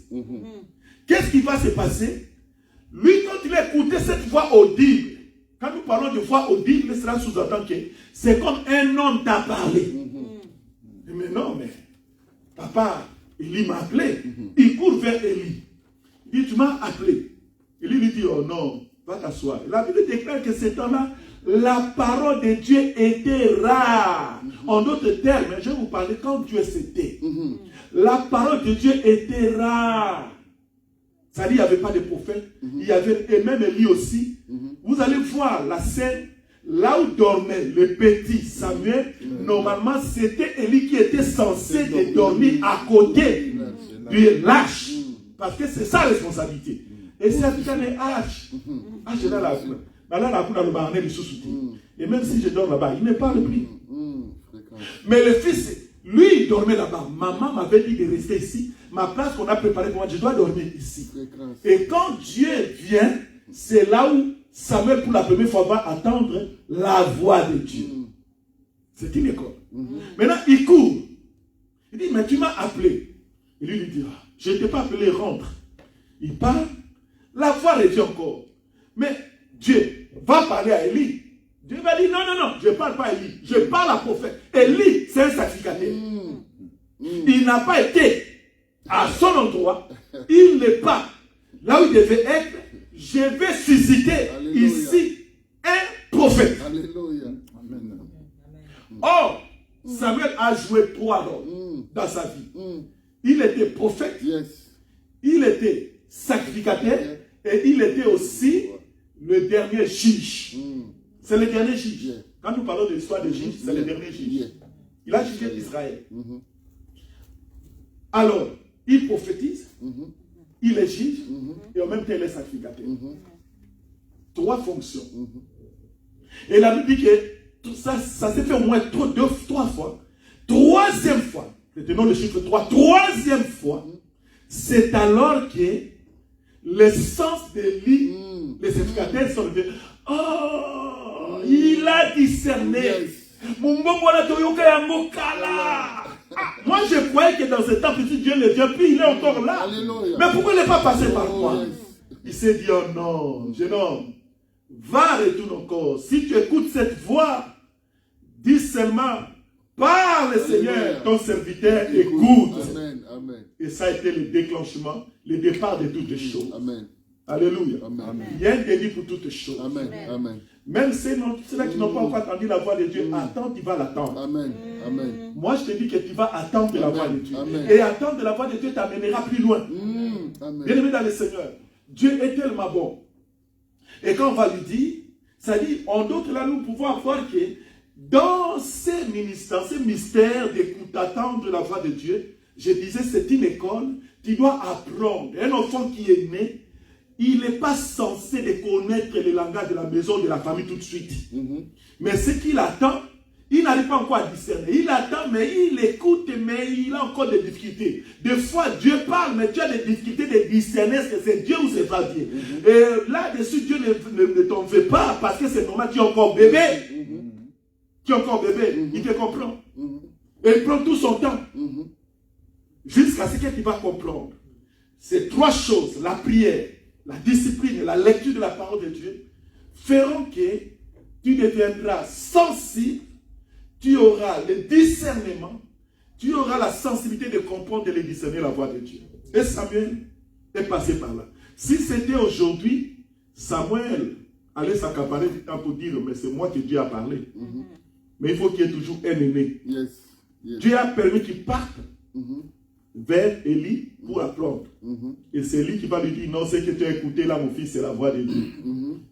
Speaker 2: Qu'est-ce qui va se passer? Lui, quand il a écouté cette voix audible, quand nous parlons de voix audible, cela sous-entend que c'est comme un homme t'a parlé. Mais non, mais papa, Élie m'a appelé. Il court vers Élie. Il dit, tu m'as appelé. Élie lui dit, oh non, va t'asseoir. La Bible déclare que ce temps-là, la parole de Dieu était rare. En d'autres termes, je vais vous parler quand Dieu s'était. La parole de Dieu était rare. C'est-à-dire, il n'y avait pas de prophète. Il y avait, et même Élie aussi. Vous allez voir la scène, là où dormait le petit Samuel. Normalement, c'était Élie qui était censé dormir à côté du lâche. Parce que c'est sa responsabilité. Et c'est un H. H est dans la cour. Là, la cour dans le barnet, il sous-soutit. Et même si je dors là-bas, il ne parle plus. Mais le fils, lui, il dormait là-bas. Maman m'avait dit de rester ici. Ma place qu'on a préparée pour moi, je dois dormir ici. Et quand Dieu vient, c'est là où Samuel, pour la première fois, va attendre la voix de Dieu. C'est une école. Maintenant, il court. Il dit, mais tu m'as appelé. Et lui dit, je ne t'ai pas appelé, rentre. Il parle. La voix revient encore. Mais Dieu va parler à Élie. Dieu va dire, non, je ne parle pas à Élie. Je parle à prophète. Élie, c'est un sacrificateur. Il n'a pas été à son endroit. Il n'est pas là où il devait être. Je vais susciter ici un prophète.
Speaker 3: Alléluia. Amen.
Speaker 2: Or, Samuel a joué 3 rôles dans sa vie. Il était prophète. Il était sacrificateur. Et il était aussi le dernier juge. C'est le dernier juge. Quand nous parlons de l'histoire des juges, c'est le dernier juge. Il a jugé Israël. Alors, il prophétise, il est juge et en même temps il est sacrificateur. 3 fonctions. Et la Bible dit que ça s'est fait au moins 3 fois. 3e fois, retenons le chiffre 3, 3e fois, c'est alors que l'essence d'Élie, les sacrificateurs sont levés. Oh, il a discerné. Moi je croyais que dans ce temps, petit Dieu ne vient plus, il est encore là. Alléluia. Mais pourquoi il n'est pas passé par moi? Il s'est dit, oh non, jeune homme, va retourne encore. Si tu écoutes cette voix, dis seulement, parle Seigneur, ton serviteur écoute.
Speaker 1: Amen. Amen.
Speaker 2: Et ça a été le déclenchement, le départ de toutes choses.
Speaker 1: Amen.
Speaker 2: Alléluia.
Speaker 1: Amen.
Speaker 2: Il y a un délit pour toutes choses.
Speaker 1: Amen. Amen.
Speaker 2: Même ceux-là qui n'ont pas encore entendu la voix de Dieu, attends, tu vas l'attendre.
Speaker 1: Amen. Amen.
Speaker 2: Moi, je te dis que tu vas attendre la voix de Dieu.
Speaker 1: Amen.
Speaker 2: Et attendre la voix de Dieu t'amènera plus loin.
Speaker 1: Amen.
Speaker 2: Bien aimé dans le Seigneur, Dieu est tellement bon. Et quand on va lui dire, ça dit, en d'autres là, nous pouvons voir que dans ces ministères, ces mystères d'écoute, d'attendre la voix de Dieu, je disais, c'est une école, tu dois apprendre. Un enfant qui est né, il n'est pas censé de connaître le langage de la maison, de la famille tout de suite. Mais ce qu'il attend, il n'arrive pas encore à discerner. Il attend, mais il écoute, mais il a encore des difficultés. Des fois, Dieu parle, mais tu as des difficultés de discerner ce que c'est Dieu ou c'est pas Dieu. Et là-dessus, Dieu ne t'en veut pas parce que c'est normal, tu es encore bébé. Tu es encore bébé, il te comprend. Et il prend tout son temps. Jusqu'à ce que tu vas comprendre. Ces 3 choses, la prière, la discipline et la lecture de la parole de Dieu, feront que tu deviendras sensible, tu auras le discernement, tu auras la sensibilité de comprendre et de discerner la voix de Dieu. Et Samuel est passé par là. Si c'était aujourd'hui, Samuel allait s'accaparer du temps pour dire, mais c'est moi que Dieu a parlé. Mais il faut qu'il y ait toujours un aîné. Dieu a permis qu'il parte vers Élie pour apprendre. Et c'est lui qui va lui dire, non, ce que tu as écouté là, mon fils, c'est la voix de Dieu.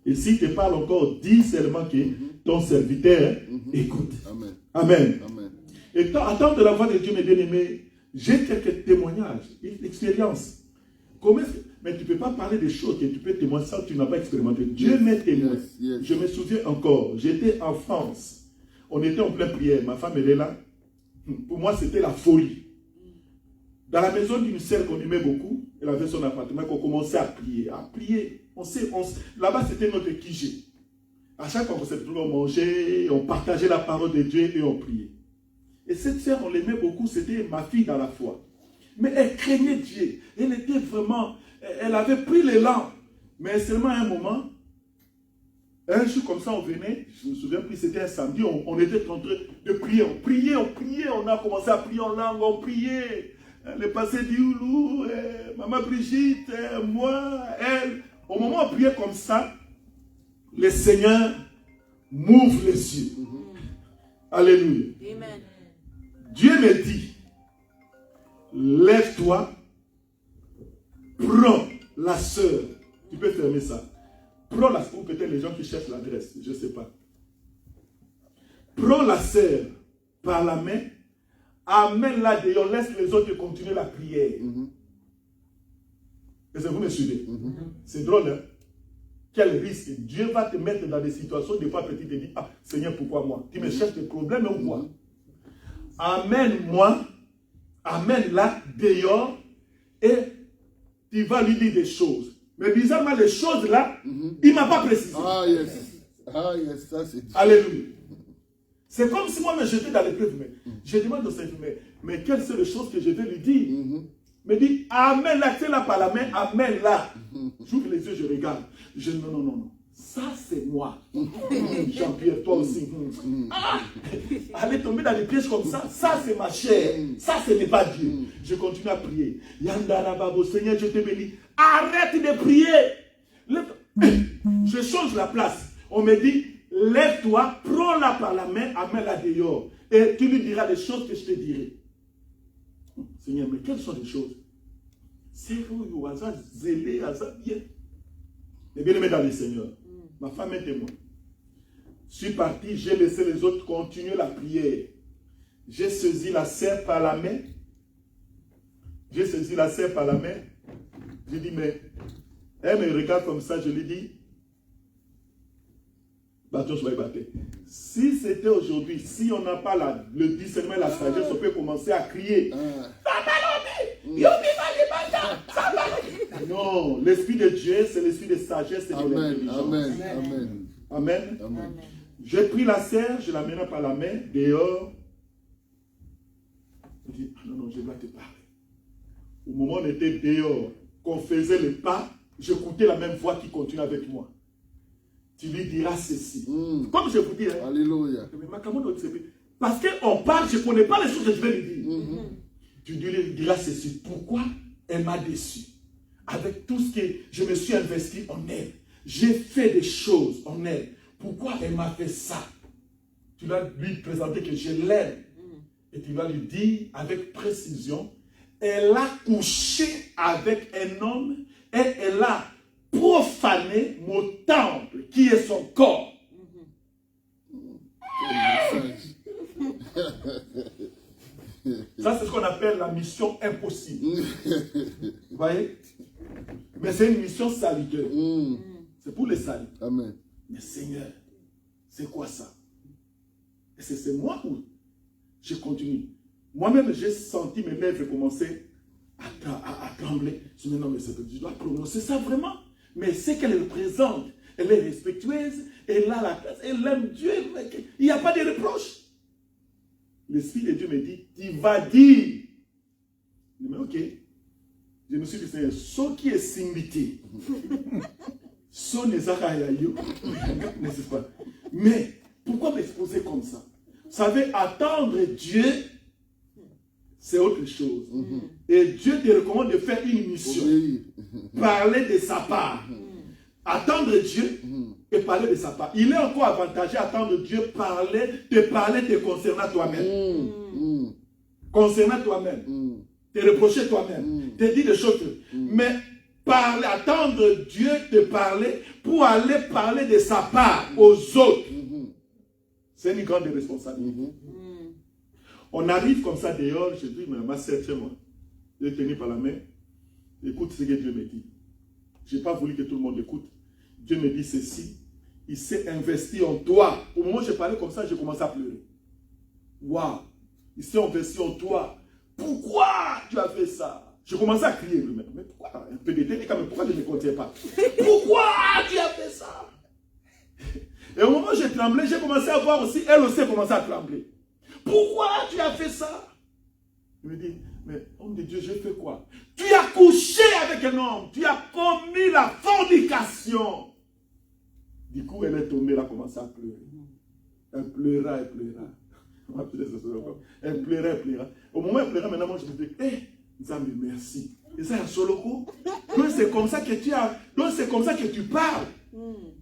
Speaker 2: Et s'il te parle encore, dis seulement que ton serviteur écoute.
Speaker 1: Amen.
Speaker 2: Amen.
Speaker 1: Amen.
Speaker 2: Et attendre la voix de Dieu, mes bien-aimés, j'ai quelques témoignages, une expérience. Mais tu ne peux pas parler des choses que tu peux témoigner sans que tu n'as pas expérimenté. Dieu m'est témoin. Je me souviens encore, j'étais en France. On était en pleine prière. Ma femme, elle est là. Pour moi, c'était la folie. Dans la maison d'une sœur qu'on aimait beaucoup, elle avait son appartement, qu'on commençait à prier. Là-bas, c'était notre QG. À chaque fois qu'on s'est retrouvé, on mangeait, on partageait la parole de Dieu et on priait. Et cette sœur, on l'aimait beaucoup, c'était ma fille dans la foi. Mais elle craignait Dieu. Elle était vraiment, elle avait pris l'élan. Mais seulement à un moment, un jour comme ça, on venait, je me souviens plus, c'était un samedi, on était en train de prier. On priait, on a commencé à prier en langue, on priait. Le passé d'Ioulou, Maman Brigitte, moi, elle. Au moment où on priait comme ça, le Seigneur m'ouvre les yeux. Alléluia.
Speaker 5: Amen.
Speaker 2: Dieu me dit, lève-toi, prends la sœur. Tu peux fermer ça. Prends la sœur, ou peut-être les gens qui cherchent l'adresse, je ne sais pas. Prends la sœur par la main, amène-la dehors, laisse les autres continuer la prière. Est-ce que vous me suivez? C'est drôle, hein? Quel risque? Dieu va te mettre dans des situations, des fois petit, te dit, ah, Seigneur, pourquoi moi? Tu me cherches des problèmes ou quoi? Amène-moi, amène-la dehors, et tu vas lui dire des choses. Mais bizarrement, les choses là, il ne m'a pas précisé.
Speaker 1: Ah, yes, ça c'est dit.
Speaker 2: Alléluia. C'est comme si moi, j'étais dans l'épreuve. Je demande au Seigneur, mais quelles sont les choses que je vais lui dire? Me dit, amène-la, tiens-la par la main, amène-la. J'ouvre les yeux, je regarde. Je dis, non. Ça, c'est moi. Jean-Pierre, toi aussi. Aller tomber dans les pièges comme ça, ça, c'est ma chair. Ça, ce n'est pas Dieu. Je continue à prier. Yandara Babo, Seigneur, je te bénis. Arrête de prier. Je change la place. On me dit, lève-toi, prends-la par la main, amène-la dehors. Et tu lui diras des choses que je te dirai. Seigneur, mais quelles sont les choses? C'est où, hasard, zélé, hasard, bien. Mais bien aimé dans le Seigneur. Ma femme est témoin. Je suis parti, j'ai laissé les autres continuer la prière. J'ai saisi la sœur par la main. J'ai dit, mais elle me regarde comme ça, je lui dis, si c'était aujourd'hui, si on n'a pas le discernement et la sagesse, on peut commencer à crier. Non, l'esprit de Dieu, c'est l'esprit de sagesse et de l'intelligence.
Speaker 1: Amen. Amen.
Speaker 2: Amen.
Speaker 1: Amen.
Speaker 2: J'ai pris la serre, je la menais par la main, dehors. Je dis, non, je dois te parler. Au moment où on était dehors, qu'on faisait le pas, j'écoutais la même voix qui continue avec moi. Tu lui diras ceci. Comme je vous dis, hein,
Speaker 1: Alléluia.
Speaker 2: parce qu'on parle, je ne connais pas les choses que je vais lui dire. Tu lui diras ceci. Pourquoi elle m'a déçu? Avec tout ce que je me suis investi en elle. J'ai fait des choses en elle. Pourquoi elle m'a fait ça? Tu vas lui présenter que je l'aime. Et tu vas lui dire avec précision, elle a couché avec un homme et elle a profané mon temple qui est son corps. Ça, c'est ce qu'on appelle la mission impossible. Vous voyez? Mais c'est une mission salutaire. C'est pour les saluts.
Speaker 1: Amen.
Speaker 2: Mais Seigneur, c'est quoi ça? Et c'est moi où je continue. Moi-même, j'ai senti mes lèvres commencer à trembler. Je me dis, non, mais je dois prononcer ça vraiment. Mais c'est qu'elle représente. Elle est respectueuse, elle a la classe, elle aime Dieu. Il n'y a pas de reproche. L'Esprit de Dieu me dit, tu vas dire. Je dis, mais ok. Je me suis dit, Seigneur, ce qui est simité, ce n'est n'est-ce pas? Mais pourquoi m'exposer comme ça? Vous savez, attendre Dieu, c'est autre chose. Et Dieu te recommande de faire une mission. Parler de sa part. Attendre Dieu et parler de sa part. Il est encore avantageux attendre Dieu te parler concernant toi-même. Concernant toi-même. Te reprocher toi-même. Te dire des choses. Mais attendre Dieu te parler pour aller parler de sa part aux autres. C'est une grande responsabilité. On arrive comme ça dehors, je dis, mais ma sœur, chez moi, je l'ai tenu par la main. Écoute ce que Dieu me dit. Je n'ai pas voulu que tout le monde écoute. Dieu me dit ceci. Il s'est investi en toi. Au moment où je parlais comme ça, j'ai commencé à pleurer. Waouh! Il s'est investi en toi. Pourquoi tu as fait ça? Je commençais à crier lui-même. Mais pourquoi? Un peu d'été, mais pourquoi je ne me contiens pas? Pourquoi tu as fait ça? Et au moment où j'ai tremblé, j'ai commencé à voir aussi, elle aussi a commencé à trembler. Pourquoi tu as fait ça? Il me dit, mais homme de Dieu, j'ai fait quoi? Tu as couché avec un homme, tu as commis la fornication. Du coup, elle est tombée, elle a commencé à pleurer. Elle pleura, elle pleura. Elle pleura, elle pleura. Au moment où elle pleura, maintenant, moi, je me dis, Nzambe, merci. Et ça, c'est un solo coup. Donc, c'est comme ça que tu parles.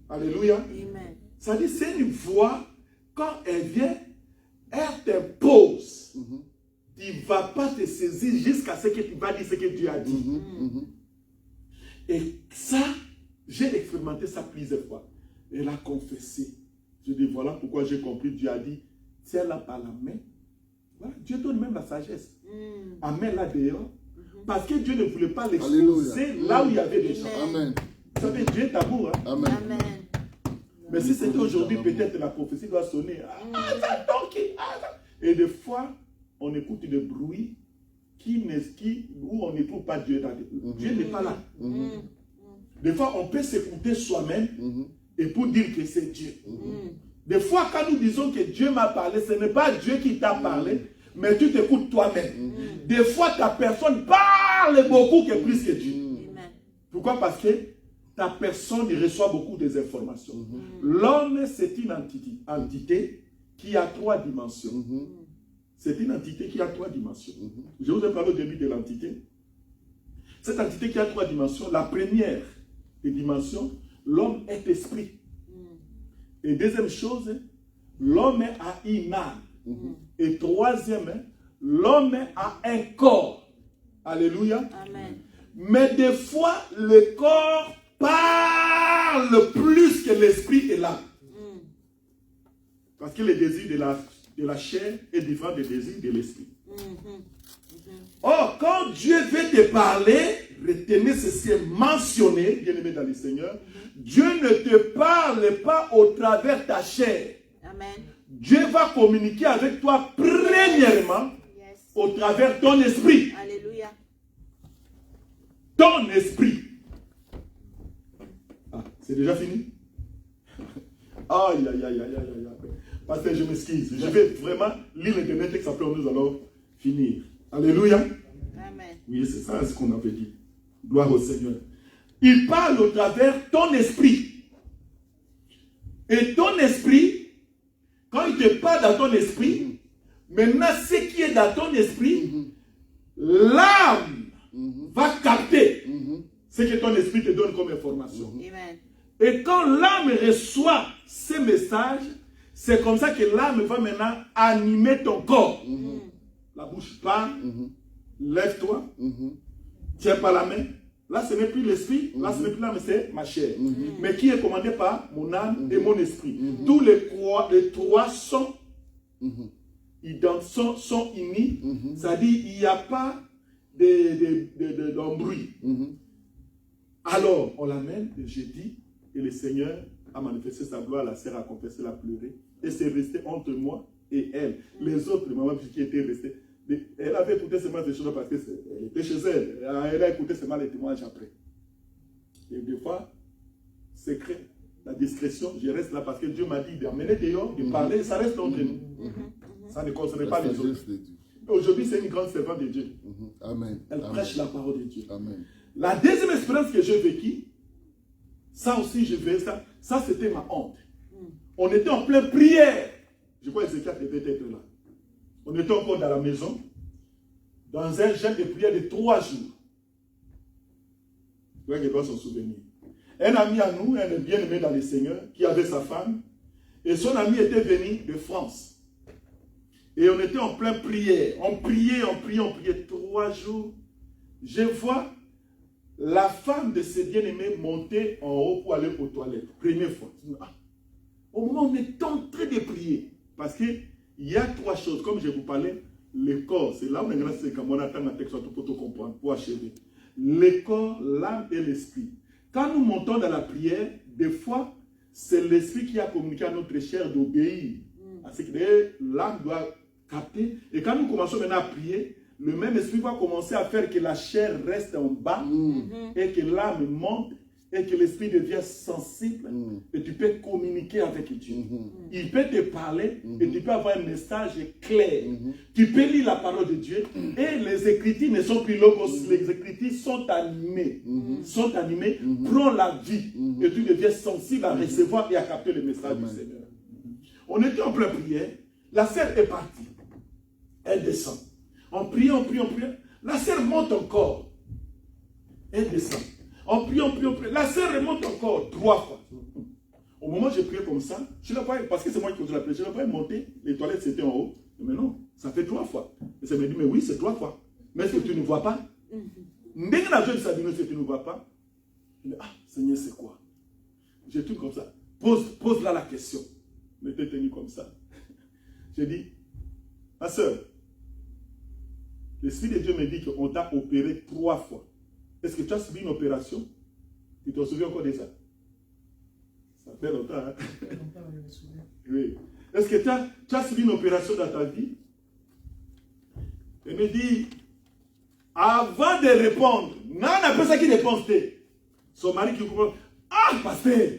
Speaker 2: Alléluia. Amen. Ça dit, c'est une voix, quand elle vient, elle t'impose. Tu ne vas pas te saisir jusqu'à ce que tu vas dire ce que Dieu a dit. Et ça, j'ai expérimenté ça plusieurs fois. Elle a confessé. Je dis, voilà pourquoi j'ai compris. Dieu a dit, tiens-la par la main. Voilà, Dieu donne même la sagesse. Amène là dehors. Parce que Dieu ne voulait pas l'exposer là où il y avait des gens.
Speaker 1: Amen.
Speaker 2: Vous savez, Dieu est amour. Hein?
Speaker 1: Amen.
Speaker 5: Amen.
Speaker 2: Mais si c'était aujourd'hui, peut-être la prophétie doit sonner. Et des fois, on écoute des bruits où on ne trouve pas Dieu. Dieu n'est pas là. Des fois, on peut s'écouter soi-même et pour dire que c'est Dieu. Des fois, quand nous disons que Dieu m'a parlé, ce n'est pas Dieu qui t'a parlé, mais tu t'écoutes toi-même. Des fois, ta personne parle beaucoup que plus que Dieu. Pourquoi? Parce que ta personne reçoit beaucoup des informations. L'homme, c'est une entité qui a 3 dimensions. C'est une entité qui a 3 dimensions. Je vous ai parlé au début de l'entité. Cette entité qui a 3 dimensions, la première des dimensions, l'homme est esprit. Et deuxième chose, l'homme a une âme. Et troisième, l'homme a un corps. Alléluia. Amen. Mais des fois, le corps parle plus que l'esprit et l'âme. Parce que le désir de la chair est différent des désirs de l'esprit. Or, quand Dieu veut te parler, retenez ceci est mentionné, bien-aimé dans le Seigneur. Dieu ne te parle pas au travers ta chair.
Speaker 5: Amen.
Speaker 2: Dieu va communiquer avec toi premièrement
Speaker 5: Yes.
Speaker 2: au travers ton esprit.
Speaker 5: Alléluia.
Speaker 2: Ton esprit. Ah, c'est déjà fini? Aïe, aïe, aïe, aïe, aïe, aïe. Pasteur, je m'excuse. Je vais vraiment lire le dernier texte, après nous allons finir. Alléluia.
Speaker 5: Amen.
Speaker 2: Oui, c'est ça ce qu'on avait dit. Gloire au Seigneur. Il parle au travers ton esprit. Et ton esprit, quand il te parle dans ton esprit, maintenant ce qui est dans ton esprit, l'âme va capter ce que ton esprit te donne comme information.
Speaker 5: Amen.
Speaker 2: Et quand l'âme reçoit ces messages, c'est comme ça que l'âme va maintenant animer ton corps. La bouche parle, lève-toi, tiens par la main. Là, ce n'est plus l'esprit, là, ce n'est plus l'âme, c'est ma chair. Mais qui est commandé par mon âme et mon esprit. Tous les trois sont unis. C'est-à-dire, il n'y a pas d'embrouille. Alors, on l'amène le jeudi, et le Seigneur a manifesté sa gloire, la sœur a confessé, a pleuré, et c'est resté entre moi et elle. Les autres, les mamans qui étaient restées, elle avait écouté seulement des choses parce qu'elle était chez elle. Elle a écouté seulement les témoignages après. Et des fois, secret, la discrétion, je reste là parce que Dieu m'a dit d'amener dehors, de parler, ça reste entre nous. Ça ne concerne pas les autres. Aujourd'hui, c'est une grande servante de Dieu.
Speaker 3: Amen.
Speaker 2: Elle prêche la parole de Dieu.
Speaker 3: Amen.
Speaker 2: La deuxième expérience que j'ai vécue, ça aussi, je vais ça c'était ma honte. On était en pleine prière. Je crois que Ézéchiel devait être là. On était encore dans la maison, dans un jeûne de prière de 3 jours. Je crois qu'il doit s'en souvenir. Un ami à nous, un bien-aimé dans le Seigneur, qui avait sa femme, et son ami était venu de France. Et on était en pleine prière. On priait 3 jours. Je vois la femme de ce bien-aimé monter en haut pour aller aux toilettes. Première fois. Au moment où on est en train de prier, parce qu'il y a 3 choses, comme je vous parlais, le corps, c'est là où on attend la texte pour tout comprendre, pour achever. Le corps, l'âme et l'esprit. Quand nous montons dans la prière, des fois, c'est l'esprit qui a communiqué à notre chair d'obéir. À ce que l'âme doit capter. Et quand nous commençons maintenant à prier, le même esprit va commencer à faire que la chair reste en bas et que l'âme monte et que l'esprit devient sensible et tu peux communiquer avec Dieu. Il peut te parler et tu peux avoir un message clair. Tu peux lire la parole de Dieu et les écritures ne sont plus logos, les écritures sont animées. Prends la vie et tu deviens sensible à recevoir et à capter le message du Seigneur. On était en pleine prière, la sœur est partie. Elle descend. On prie. La sœur monte encore. Elle descend. On prie. La sœur remonte encore 3 fois. Au moment où j'ai prié comme ça, je l'ai pas, parce que c'est moi qui conduis la prière, je l'ai pas monté, les toilettes c'était en haut. Mais non, ça fait 3 fois. Et ça me dit, mais oui, c'est 3 fois. Mais est-ce que tu ne vois pas? Dès que la jeune s'est dit, est-ce que tu ne vois pas? Je dis, Seigneur, c'est quoi? J'ai tout comme ça. Pose là la question. Je m'étais tenu comme ça. J'ai dit, ma soeur, l'Esprit de Dieu me dit qu'on t'a opéré 3 fois. Est-ce que tu as subi une opération? Tu te souviens encore de ça? Ça fait longtemps, hein? Oui. Est-ce que tu as subi une opération dans ta vie? Il me dit, avant de répondre, non, on appelle ça qui répond. Son mari qui comprend, pasteur,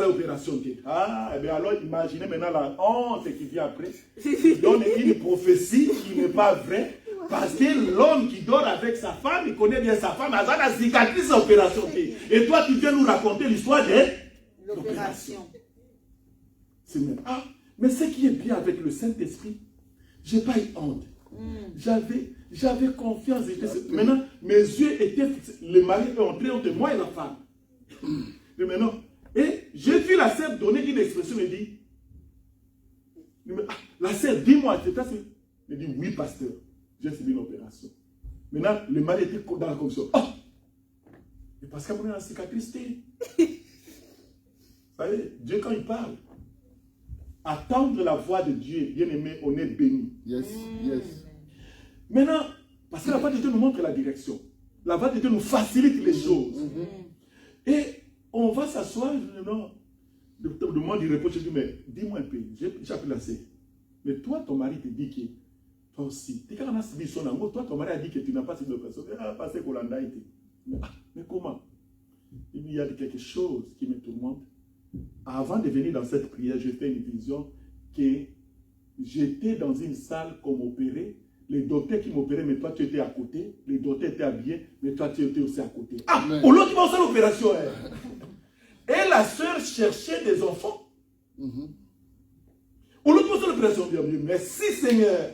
Speaker 2: opération. Eh bien alors imaginez maintenant la honte qui vient après. Il donne une prophétie qui n'est pas vraie. Parce que l'homme qui dort avec sa femme, il connaît bien sa femme, elle a la cicatrice opération. Et toi, tu viens nous raconter l'histoire de l'opération. Mais ce qui est bien avec le Saint-Esprit, je n'ai pas eu honte. J'avais confiance. Maintenant, mes yeux étaient fixés. Le mari est entré entre moi et la femme. Et maintenant, j'ai vu la sœur donner une expression et dit, la sœur, dis-moi, c'est ça. Elle dit, oui, pasteur. J'ai subi une opération. Maintenant, le mari était dans la commission. Et parce qu'après la cicatrice, vous savez, Dieu, quand il parle, attendre la voix de Dieu, bien aimé, on est béni.
Speaker 3: Yes.
Speaker 2: Maintenant, parce que la voix de Dieu nous montre la direction. La voix de Dieu nous facilite les choses. Et on va s'asseoir, non, de moi du repos, je dis, mais dis-moi un peu, j'ai appris la C. Mais toi, ton mari te dit que, toi aussi, toi, ton mari a dit que tu n'as pas cette opération. Ah, passé Kolanda été. Mais comment? Il y a quelque chose qui me tourmente. Avant de venir dans cette prière, j'ai fait une vision que j'étais dans une salle qu'on m'opérait. Les docteurs qui m'opéraient, mais toi tu étais à côté. Les docteurs étaient habillés, mais toi tu étais aussi à côté. Ah, au lieu de commencer l'opération. Et la sœur cherchait des enfants. Au lieu de commencer l'opération, bienvenue. Merci Seigneur.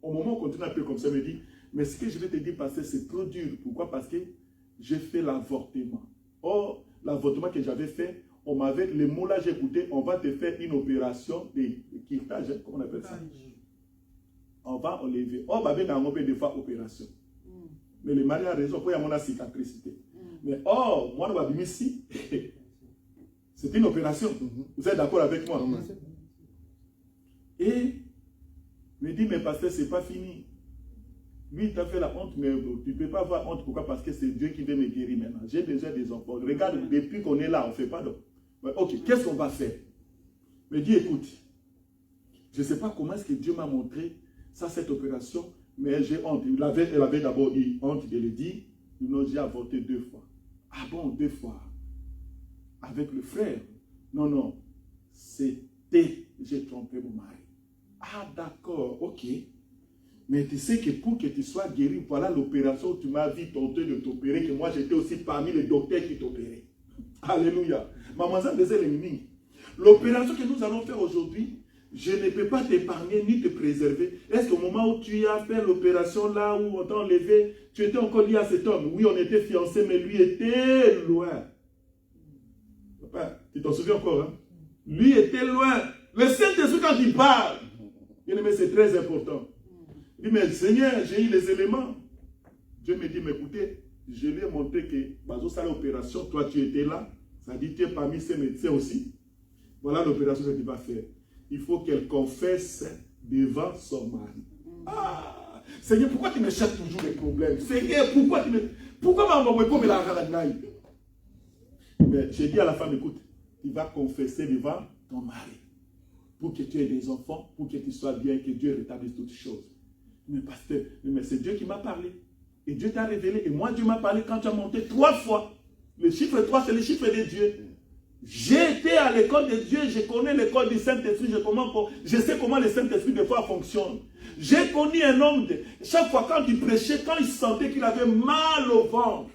Speaker 2: Au moment où on continue un peu comme ça, il me dit, mais ce que je vais te dire, pasteur, c'est trop dur. Pourquoi? Parce que j'ai fait l'avortement. Or, l'avortement que j'avais fait, on m'avait, les mots là, j'ai écouté, on va te faire une opération de quiltage, comment on appelle ça? On va enlever. Oh, bah, on a des fois opération. Mais le mari a raison, pour y avoir une cicatricité. Mais oh, moi, on va ici. C'est une opération. Vous êtes d'accord avec moi? Et il me dit, mais pasteur, c'est pas fini. Lui, il t'a fait la honte, mais tu ne peux pas avoir honte. Pourquoi? Parce que c'est Dieu qui veut me guérir maintenant. J'ai déjà des enfants. Regarde, depuis qu'on est là, on ne fait pas d'homme. Ok, qu'est-ce qu'on va faire? Il me dit, écoute, je ne sais pas comment est-ce que Dieu m'a montré ça, cette opération, mais j'ai honte. Elle avait d'abord eu honte de le dire. Non, j'ai avorté 2 fois. Ah bon, 2 fois? Avec le frère? Non, non. C'était, j'ai trompé mon mari. Ah d'accord, ok. Mais tu sais que pour que tu sois guéri, voilà l'opération où tu m'as vu tenter de t'opérer, que moi j'étais aussi parmi les docteurs qui t'opéraient. Alléluia. Maman, ça faisait les mini. L'opération que nous allons faire aujourd'hui, je ne peux pas t'épargner ni te préserver. Est-ce qu'au moment où tu as fait l'opération là, où on t'a enlevé, tu étais encore lié à cet homme? Oui, on était fiancés, mais lui était loin. Papa, tu t'en souviens encore, hein? Lui était loin. Le Saint-Esprit, quand il parle, mais c'est très important. Il dit, mais Seigneur, j'ai eu les éléments. Dieu me dit, mais écoutez, je lui ai montré que, dans cette opération, toi tu étais là. Ça dit, tu es parmi ces médecins aussi. Voilà l'opération que tu vas faire. Il faut qu'elle confesse devant son mari. Ah, Seigneur, pourquoi tu me cherches toujours les problèmes? Seigneur, pourquoi tu me... Pourquoi maman me la ragaille? Mais j'ai dit à la femme, écoute, tu vas confesser devant ton mari. Pour que tu aies des enfants, pour que tu sois bien, que Dieu rétablisse toutes choses. Mais pasteur, mais c'est Dieu qui m'a parlé. Et Dieu t'a révélé. Et moi, Dieu m'a parlé quand tu as monté 3 fois. Le chiffre 3, c'est le chiffre de Dieu. J'ai été à l'école de Dieu, je connais l'école du Saint-Esprit, je sais comment le Saint-Esprit des fois fonctionne. J'ai connu un homme, chaque fois quand il prêchait, quand il sentait qu'il avait mal au ventre,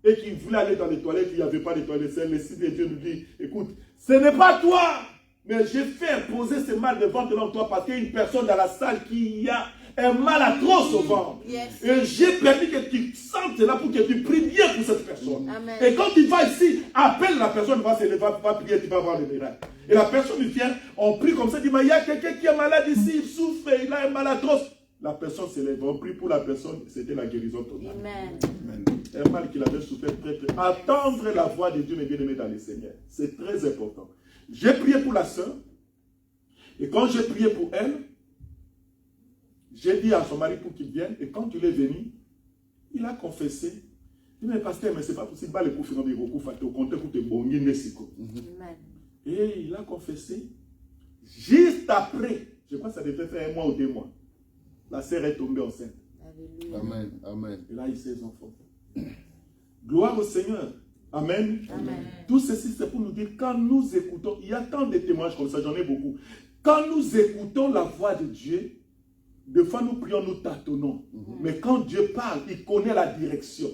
Speaker 2: et qu'il voulait aller dans les toilettes, il n'y avait pas de toilettes, le Seigneur de Dieu nous dit, écoute, ce n'est pas toi, mais j'ai fait imposer ce mal de ventre dans toi parce qu'il y a une personne dans la salle qui a un mal atroce au ventre. Yes. Et j'ai permis que tu sentes là pour que tu pries bien pour cette personne. Amen. Et quand tu vas ici, appelle la personne, va se lever, va prier, tu vas voir le miracle. Et la personne vient, on prie comme ça, dit, mais il y a quelqu'un qui est malade ici, il souffre, il a un mal atroce. La personne se lève, on prie pour la personne, c'était la guérison totale. Amen. Amen. Un mal qu'il avait souffert très très. Attendre la voix de Dieu, mes bien-aimés dans le Seigneur, c'est très important. J'ai prié pour la sœur, et quand j'ai prié pour elle, j'ai dit à son mari pour qu'il vienne, et quand il est venu, il a confessé. Il dit, mais pasteur, mais c'est pas possible, le coup final de Roku, au compte où tu es bon, et il a confessé. Juste après, je crois que ça devait faire 1 mois ou 2 mois, la sœur est tombée enceinte.
Speaker 3: Amen. Amen.
Speaker 2: Et là, il a ses enfants. Gloire au Seigneur. Amen. Amen. Tout ceci, c'est pour nous dire, quand nous écoutons, il y a tant de témoignages comme ça, j'en ai beaucoup. Quand nous écoutons la voix de Dieu, des fois nous prions, nous tâtonnons. Mais quand Dieu parle, il connaît la direction.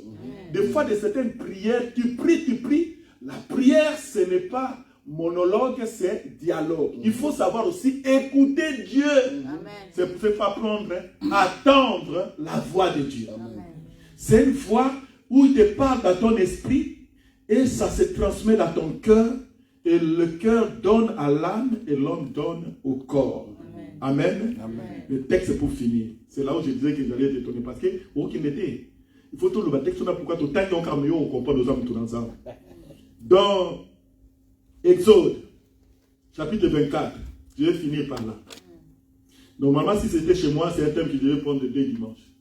Speaker 2: Des fois, de certaines prières, tu pries. La prière, ce n'est pas monologue, c'est dialogue. Il faut savoir aussi écouter Dieu. Ça ne fait pas prendre, attendre la voix de Dieu. C'est une voix où il te parle dans ton esprit et ça se transmet dans ton cœur et le cœur donne à l'âme et l'homme donne au corps. Amen. Amen. Le texte est pour finir. C'est là où je disais que j'allais t'étonner parce que il faut tout le texte là pourquoi tout temps encore mieux on comprend nos âmes tout ensemble. Dans Exode chapitre 24, je vais finir par là. Normalement si c'était chez moi, c'est un thème que je devais prendre 2 dimanches.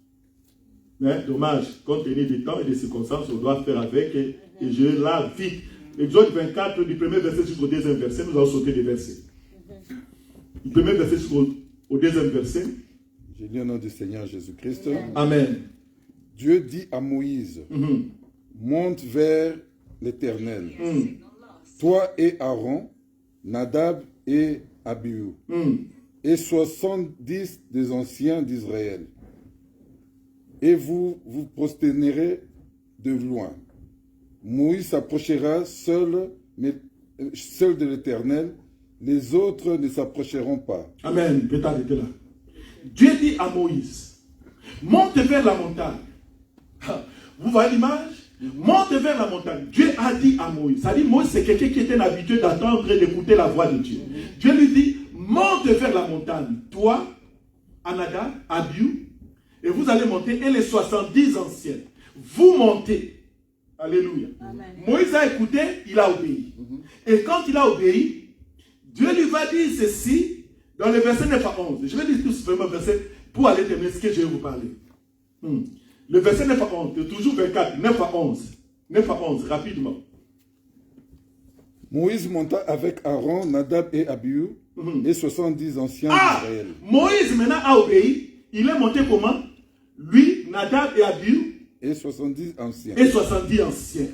Speaker 2: Mais dommage, compte tenu du temps et des circonstances, on doit faire avec et je la vite. Exode 24, du premier verset jusqu'au deuxième verset, nous allons sauter des versets. Du premier verset jusqu'au deuxième verset.
Speaker 3: Je lis au nom du Seigneur Jésus-Christ.
Speaker 2: Amen.
Speaker 3: Dieu dit à Moïse, monte vers l'Éternel, toi et Aaron, Nadab et Abihu, et 70 des anciens d'Israël. Et vous vous prosternerez de loin. Moïse s'approchera seul de l'Éternel, les autres ne s'approcheront pas.
Speaker 2: Amen. Peut t'arrêter là. Dieu dit à Moïse, monte vers la montagne. Vous voyez l'image? Monte vers la montagne. Dieu a dit à Moïse. Ça dit, Moïse, c'est quelqu'un qui était habitué d'attendre et d'écouter la voix de Dieu. Dieu lui dit, monte vers la montagne. Toi, Nadab, Abihu, et vous allez monter, et les 70 anciens. Vous montez. Alléluia. Amen. Moïse a écouté, il a obéi. Et quand il a obéi, Dieu lui va dire ceci dans le verset 9 à 11. Je vais lire tout ce premier verset pour aller terminer ce que je vais vous parler. Le verset 9 à 11, c'est toujours 24, 9 à 11. 9 à 11, rapidement.
Speaker 3: Moïse monta avec Aaron, Nadab et Abihu, et 70 anciens d'Israël.
Speaker 2: Moïse maintenant a obéi. Il est monté comment? Lui, Nadab et Abihu.
Speaker 3: Et 70 anciens.
Speaker 2: Et 70 anciens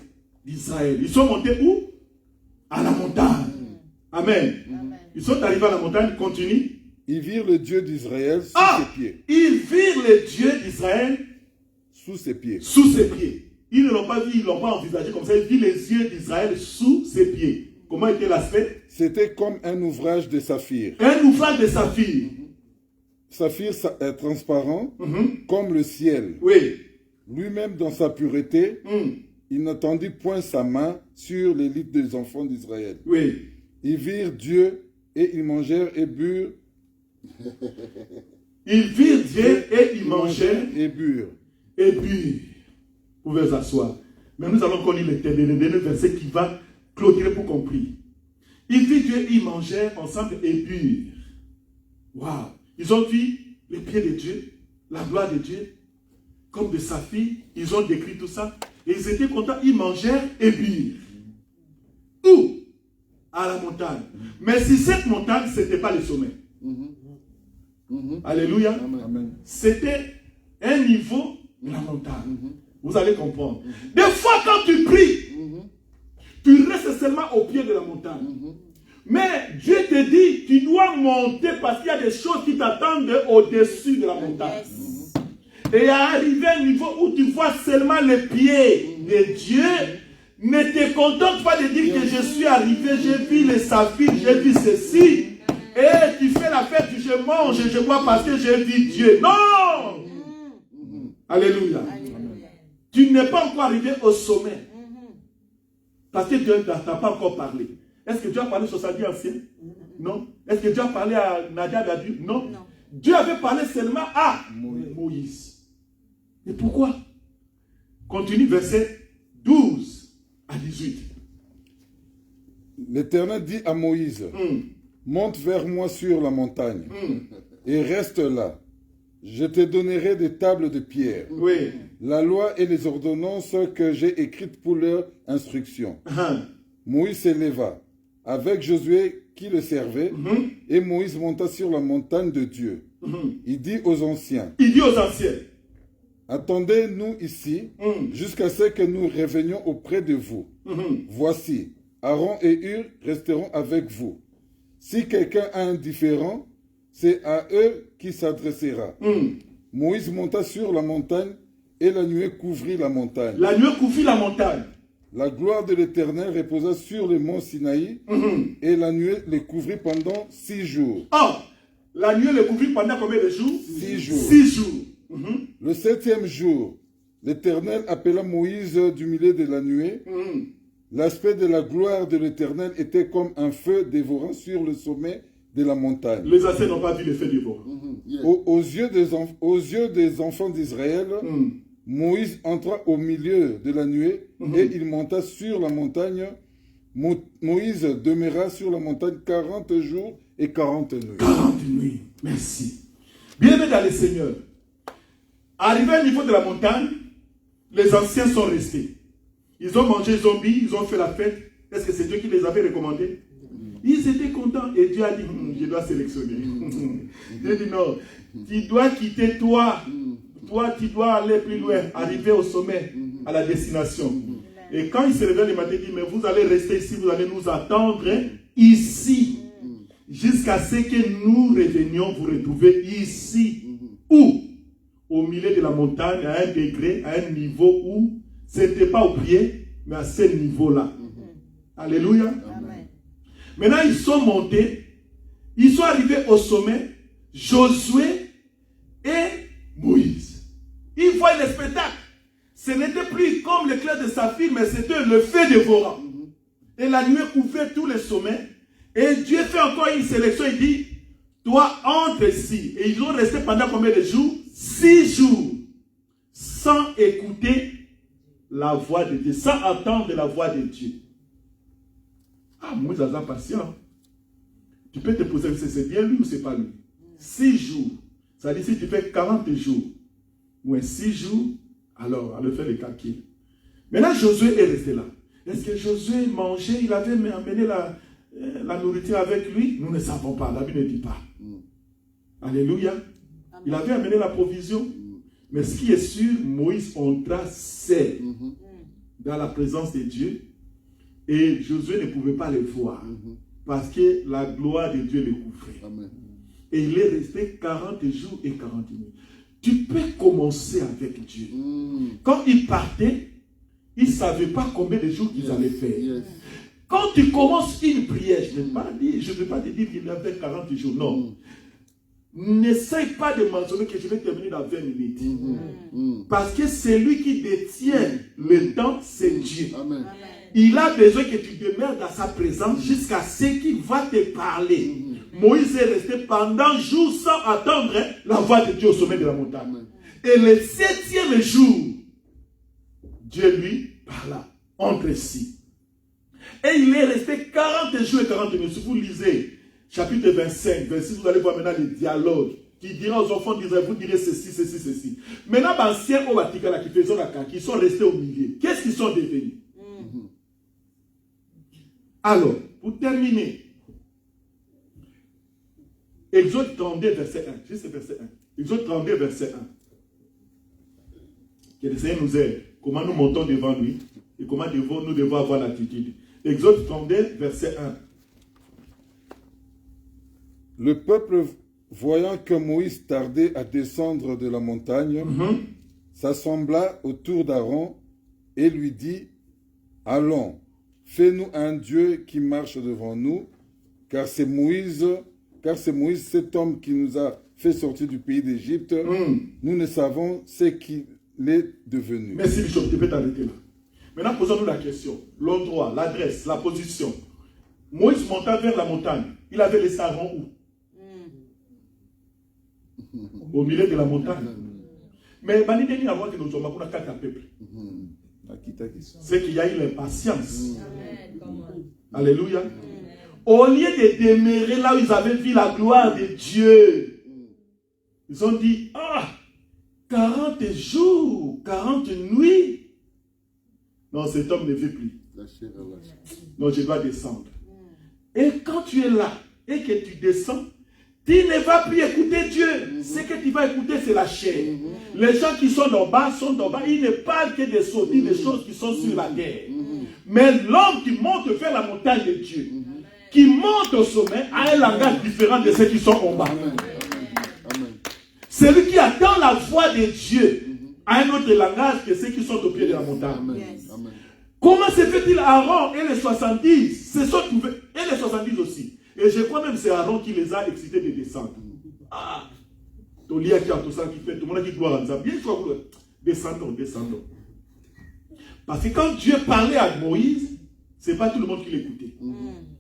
Speaker 2: d'Israël. Ils sont montés où? À la montagne. Amen. Ils sont arrivés à la montagne, continue.
Speaker 3: Ils virent le Dieu d'Israël sous ses pieds.
Speaker 2: Ils virent le Dieu d'Israël
Speaker 3: sous ses pieds.
Speaker 2: Sous ses pieds. Ils ne l'ont pas vu, ils ne l'ont pas envisagé comme ça. Ils virent les yeux d'Israël sous ses pieds. Comment était l'aspect?
Speaker 3: C'était comme un ouvrage de saphir.
Speaker 2: Un ouvrage de saphir.
Speaker 3: Saphir transparent, comme le ciel.
Speaker 2: Oui.
Speaker 3: Lui-même dans sa pureté, il n'attendit point sa main sur l'élite des enfants d'Israël.
Speaker 2: Oui.
Speaker 3: Ils virent Dieu et ils mangèrent et burent.
Speaker 2: Ils virent Dieu et ils mangèrent
Speaker 3: et burent.
Speaker 2: Et burent. Vous pouvez vous asseoir. Mais nous allons encore lire le dernier verset qui va clôturer pour compris. Ils virent Dieu et ils mangèrent ensemble et burent. Waouh. Ils ont vu les pieds de Dieu, la gloire de Dieu, comme de saphir. Ils ont décrit tout ça. Et ils étaient contents. Ils mangèrent et burent. Où? À la montagne. Mais si cette montagne, ce n'était pas le sommet. Alléluia. C'était un niveau de la montagne. Vous allez comprendre. Des fois, quand tu pries, tu restes seulement au pied de la montagne. Mais Dieu te dit, tu dois monter parce qu'il y a des choses qui t'attendent au-dessus de la montagne. Et à arriver à un niveau où tu vois seulement les pieds de Dieu, ne te contente pas de dire que je suis arrivé, j'ai vu les saphirs, j'ai vu ceci. Et tu fais la fête, je mange, je bois parce que j'ai vu Dieu. Non! Alléluia. Tu n'es pas encore arrivé au sommet. Parce que Dieu ne t'a pas encore parlé. Est-ce que Dieu a parlé aux 70 anciens? Non. Est-ce que Dieu a parlé à Nadab et Abihu? Non. Dieu avait parlé seulement à Moïse. Et pourquoi? Continue verset 12 à 18.
Speaker 3: L'Éternel dit à Moïse, monte vers moi sur la montagne et reste là. Je te donnerai des tables de pierre, la loi et les ordonnances que j'ai écrites pour leur instruction. Moïse s'éleva avec Josué qui le servait, et Moïse monta sur la montagne de Dieu. Il dit aux anciens, attendez-nous ici jusqu'à ce que nous revenions auprès de vous. Voici, Aaron et Hur resteront avec vous. Si quelqu'un a un différend, c'est à eux qui s'adressera. Moïse monta sur la montagne et la nuée couvrit la montagne.
Speaker 2: La nuée couvrit la montagne.
Speaker 3: La gloire de l'Éternel reposa sur le mont Sinaï et la nuée les couvrit pendant 6 jours.
Speaker 2: La nuée les couvrit pendant combien de jours?
Speaker 3: 6 jours.
Speaker 2: 6 jours.
Speaker 3: Le 7e jour, l'Éternel appela Moïse du milieu de la nuée. L'aspect de la gloire de l'Éternel était comme un feu dévorant sur le sommet de la montagne.
Speaker 2: Les anciens n'ont pas vu le feu dévorant.
Speaker 3: Aux yeux des enfants d'Israël, Moïse entra au milieu de la nuée et il monta sur la montagne. Moïse demeura sur la montagne 40 jours et 40 nuits.
Speaker 2: 40 nuits. Merci. Bien-aimés dans le Seigneur, Arrivé au niveau de la montagne, les anciens sont restés. Ils ont mangé zombie, ils ont fait la fête. Est-ce que c'est Dieu qui les avait recommandés? Ils étaient contents et Dieu a dit, je dois sélectionner. Dieu dit non, tu dois quitter toi. Toi, tu dois aller plus loin, arriver au sommet, à la destination. Et quand il se réveille le matin, il dit, mais vous allez rester ici, vous allez nous attendre ici. Jusqu'à ce que nous revenions vous retrouver ici. Où? Au milieu de la montagne, à un degré, à un niveau où ce n'était pas au pied, mais à ce niveau-là. Alléluia.
Speaker 5: Amen.
Speaker 2: Maintenant, ils sont montés, ils sont arrivés au sommet, Josué et Moïse. Ils voient le spectacle. Ce n'était plus comme l'éclair de saphir, mais c'était le feu dévorant. Et la nuée couvrait tous les sommets. Et Dieu fait encore une sélection, il dit, toi entre ici. Et ils ont resté pendant combien de jours? 6 jours. Sans écouter la voix de Dieu, sans entendre la voix de Dieu. Ah, Moïse a patient. Tu peux te poser, c'est bien lui ou c'est pas lui? 6 jours. Ça dit, si tu fais 40 jours, ou 6 jours, alors, on le fait le calcul. Maintenant, Josué est resté là. Est-ce que Josué mangeait, il avait amené la nourriture avec lui? Nous ne savons pas, la Bible ne dit pas. Alléluia. Il avait amené la provision. Mais ce qui est sûr, Moïse entra seul dans la présence de Dieu. Et Josué ne pouvait pas le voir. Parce que la gloire de Dieu le couvrait.
Speaker 3: Amen.
Speaker 2: Et il est resté 40 jours et 40 nuits. Tu peux commencer avec Dieu. Quand ils partaient, ils ne savaient pas combien de jours qu'ils allaient faire.
Speaker 3: Yes.
Speaker 2: Quand tu commences une prière, je ne vais pas te dire qu'il a fait 40 jours. Non. N'essaye pas de mentionner que je vais terminer dans 20 minutes. Parce que c'est lui qui détient le temps, c'est Dieu.
Speaker 3: Amen.
Speaker 2: Il a besoin que tu demeures dans sa présence jusqu'à ce qu'il va te parler. Moïse est resté pendant jour sans attendre la voix de Dieu au sommet de la montagne. Et le 7e jour, Dieu lui parla entre ici. Et il est resté 40 jours et 40 nuits. Si vous lisez chapitre 25, 26, vous allez voir maintenant les dialogues qui diront aux enfants d'Israël, vous direz ceci, ceci, ceci. Maintenant, anciens au Vatican qui faisaient la caca, qui sont restés au milieu. Qu'est-ce qu'ils sont devenus? Alors, pour terminer, Exode 32, verset 1. Juste verset 1. Exode 32, verset 1. Que le Seigneur nous aide. Comment nous montons devant lui et comment nous devons avoir l'attitude. Exode 32, verset 1.
Speaker 3: Le peuple, voyant que Moïse tardait à descendre de la montagne, s'assembla autour d'Aaron et lui dit, allons, fais-nous un Dieu qui marche devant nous, car c'est Moïse, cet homme qui nous a fait sortir du pays d'Égypte. Nous ne savons ce qu'il est devenu.
Speaker 2: Merci Bishop, tu peux t'arrêter là. Maintenant, posons-nous la question. L'endroit, l'adresse, la position. Moïse monta vers la montagne. Il avait laissé Aaron où? Au milieu de la montagne. Mais Banideni a que nous sommes à 4 peuples. C'est qu'il y a eu l'impatience. Alléluia. Au lieu de demeurer là où ils avaient vu la gloire de Dieu, ils ont dit, 40 jours, 40 nuits. Non, cet homme ne veut plus. Non, je dois descendre. Et quand tu es là et que tu descends, tu ne vas plus écouter Dieu. Ce que tu vas écouter, c'est la chair. Les gens qui sont en bas, ils ne parlent que des choses qui sont sur la terre. Mais l'homme qui monte vers la montagne de Dieu, qui monte au sommet, a un langage différent de ceux qui sont en bas. Celui qui attend la voix de Dieu a un autre langage que ceux qui sont au pied de la montagne. Comment se fait-il Aaron et les 70 se sont trouvés, et les 70 aussi. Et je crois même que c'est Aaron qui les a excités de descendre. Tolia qui a tout ça qui fait, tout le monde qui doit rendre ça. Bien sûr, descendons. Parce que quand Dieu parlait à Moïse, ce n'est pas tout le monde qui l'écoutait.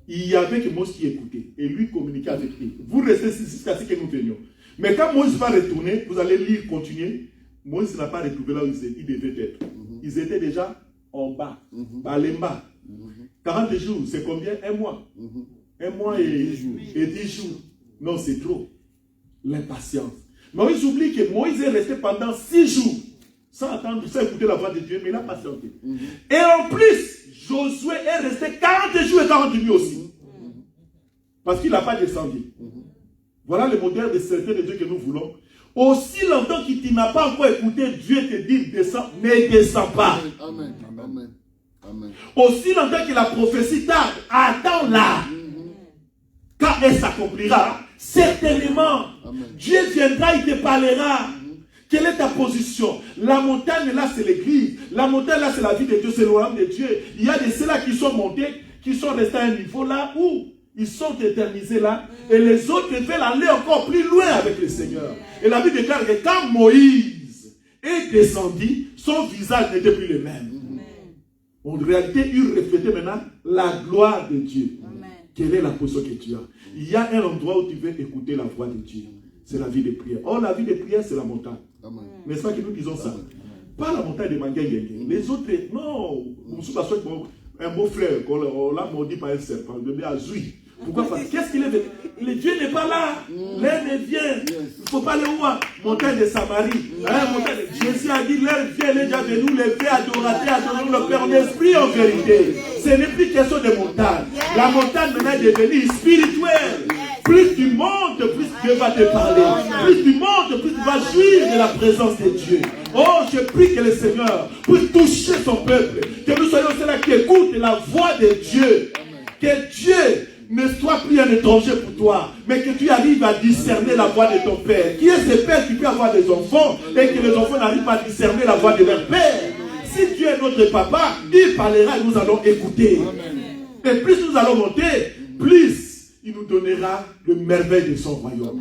Speaker 2: Il y avait que Moïse qui écoutait. Et lui communiquait avec lui. Vous restez ici jusqu'à ce que nous venions. Mais quand Moïse va retourner, vous allez lire, continuer. Moïse n'a pas retrouvé là où il devait être. Ils étaient déjà en bas. Balemba. 40 jours, c'est combien? 1 mois. 1 mois et 10 jours. Non, c'est trop. L'impatience. Moïse oublie que Moïse est resté pendant 6 jours sans attendre, sans écouter la voix de Dieu, mais il a patienté. Et en plus, Josué est resté 40 jours et 40 nuits aussi. Parce qu'il n'a pas descendu. Voilà le modèle de serviteur de Dieu que nous voulons. Aussi longtemps que tu n'as pas encore écouté Dieu te dit descends, ne descends pas.
Speaker 1: Amen. Amen. Amen.
Speaker 2: Aussi longtemps que la prophétie tarde, attends-la. Quand elle s'accomplira, certainement,
Speaker 1: Amen.
Speaker 2: Dieu viendra, il te parlera. Quelle est ta position? La montagne là, c'est l'église. La montagne là, c'est la vie de Dieu, c'est le royaume de Dieu. Il y a de ceux-là qui sont montés, qui sont restés à un niveau là où ils sont éternisés là. Et les autres veulent aller encore plus loin avec le Seigneur. Et la Bible déclare que quand Moïse est descendu, son visage n'était plus le même. En réalité, il reflétait maintenant la gloire de Dieu.
Speaker 5: Amen.
Speaker 2: Quelle est la position que tu as? Il y a un endroit où tu veux écouter la voix de Dieu. C'est la vie de prière. Or, la vie de prière, c'est la montagne.
Speaker 1: Amen.
Speaker 2: N'est-ce pas que nous disons ça? Pas la montagne de Manguengue. Les autres, non. Un beau frère, on l'a maudit par un serpent. Il me dit, pourquoi? Parce que qu'est-ce qu'il est? Le Dieu n'est pas là. L'air ne vient. Il ne faut pas aller où? Montagne de Samarie. Jésus a dit, l'air vient, il est déjà venu, les vrais adorateurs, adorons le Père en esprit, en vérité. Ce n'est plus question de montagne. La montagne maintenant est devenue spirituelle. Plus tu montes, plus Dieu va te parler. Plus tu montes, plus tu vas jouir de la présence de Dieu. Oh, je prie que le Seigneur puisse toucher son peuple. Que nous soyons ceux-là qui écoutent la voix de Dieu. Que Dieu ne soit plus un étranger pour toi, mais que tu arrives à discerner la voix de ton Père. Qui est ce Père qui peut avoir des enfants et que les enfants n'arrivent pas à discerner la voix de leur Père? Si Dieu est notre papa, il parlera et nous allons écouter. Et plus nous allons monter, plus il nous donnera le merveille de son royaume.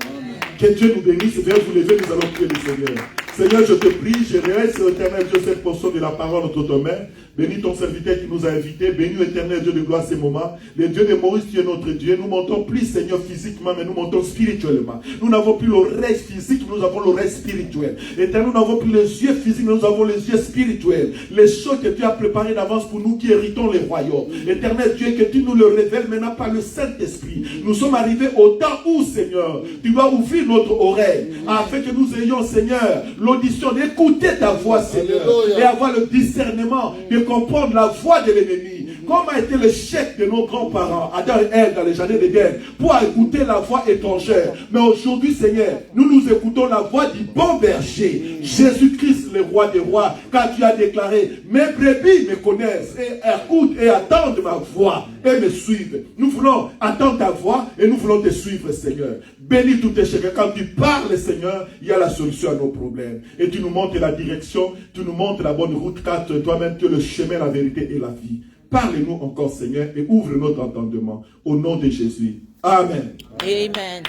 Speaker 2: Que Dieu nous bénisse. Veuillez vous lever, nous allons prier le Seigneur. Seigneur, je te prie, je réalise sur l'éternel Dieu cette portion de la parole entre tes mains. Bénis ton serviteur qui nous a invités. Bénis l'éternel Dieu de gloire ces moments. Le Dieu de Maurice, tu es notre Dieu. Nous montons plus, Seigneur, physiquement, mais nous montons spirituellement. Nous n'avons plus l'oreille physique, nous avons l'oreille spirituelle. Éternel, nous n'avons plus les yeux physiques, nous avons les yeux spirituels. Les choses que tu as préparées d'avance pour nous qui héritons les royaumes. Éternel Dieu, que tu nous le révèles maintenant par le Saint-Esprit. Nous sommes arrivés au temps où, Seigneur, tu dois ouvrir notre oreille afin que nous ayons, Seigneur, l'audition d'écouter ta voix, Seigneur, et avoir le discernement de comprendre la voix de l'ennemi. Comme a été le chef de nos grands-parents, Adam et Ève, dans les jardins d'Éden, pour écouter la voix étrangère. Mais aujourd'hui, Seigneur, nous écoutons la voix du bon berger, Jésus-Christ, le roi des rois, car tu as déclaré, mes brebis me connaissent, et écoutent et attendent ma voix, et me suivent. Nous voulons attendre ta voix, et nous voulons te suivre, Seigneur. Bénis tous tes chèques. Quand tu parles, Seigneur, il y a la solution à nos problèmes. Et tu nous montres la direction, tu nous montres la bonne route, car toi-même, tu es le chemin, la vérité et la vie. Parle-nous encore, Seigneur, et ouvre notre entendement. Au nom de Jésus. Amen.
Speaker 5: Amen.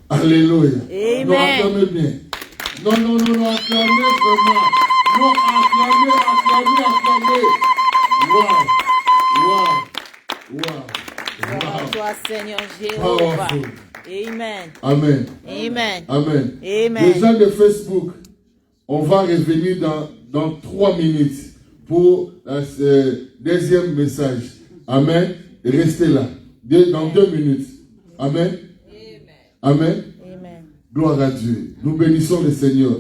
Speaker 1: Alléluia.
Speaker 5: Amen.
Speaker 1: Non, acclamez bien. Non, acclamez vraiment. Non, acclamez. Wow.
Speaker 5: Gloire à toi, Seigneur Jéhovah.
Speaker 1: Powerful.
Speaker 5: Amen.
Speaker 1: Amen.
Speaker 5: Amen.
Speaker 1: Amen.
Speaker 5: Amen.
Speaker 1: Les gens de Facebook, on va revenir dans 3 minutes pour ce deuxième message. Amen. Restez là. Dans 2 minutes. Amen. Amen.
Speaker 5: Amen.
Speaker 1: Gloire à Dieu. Nous bénissons le Seigneur.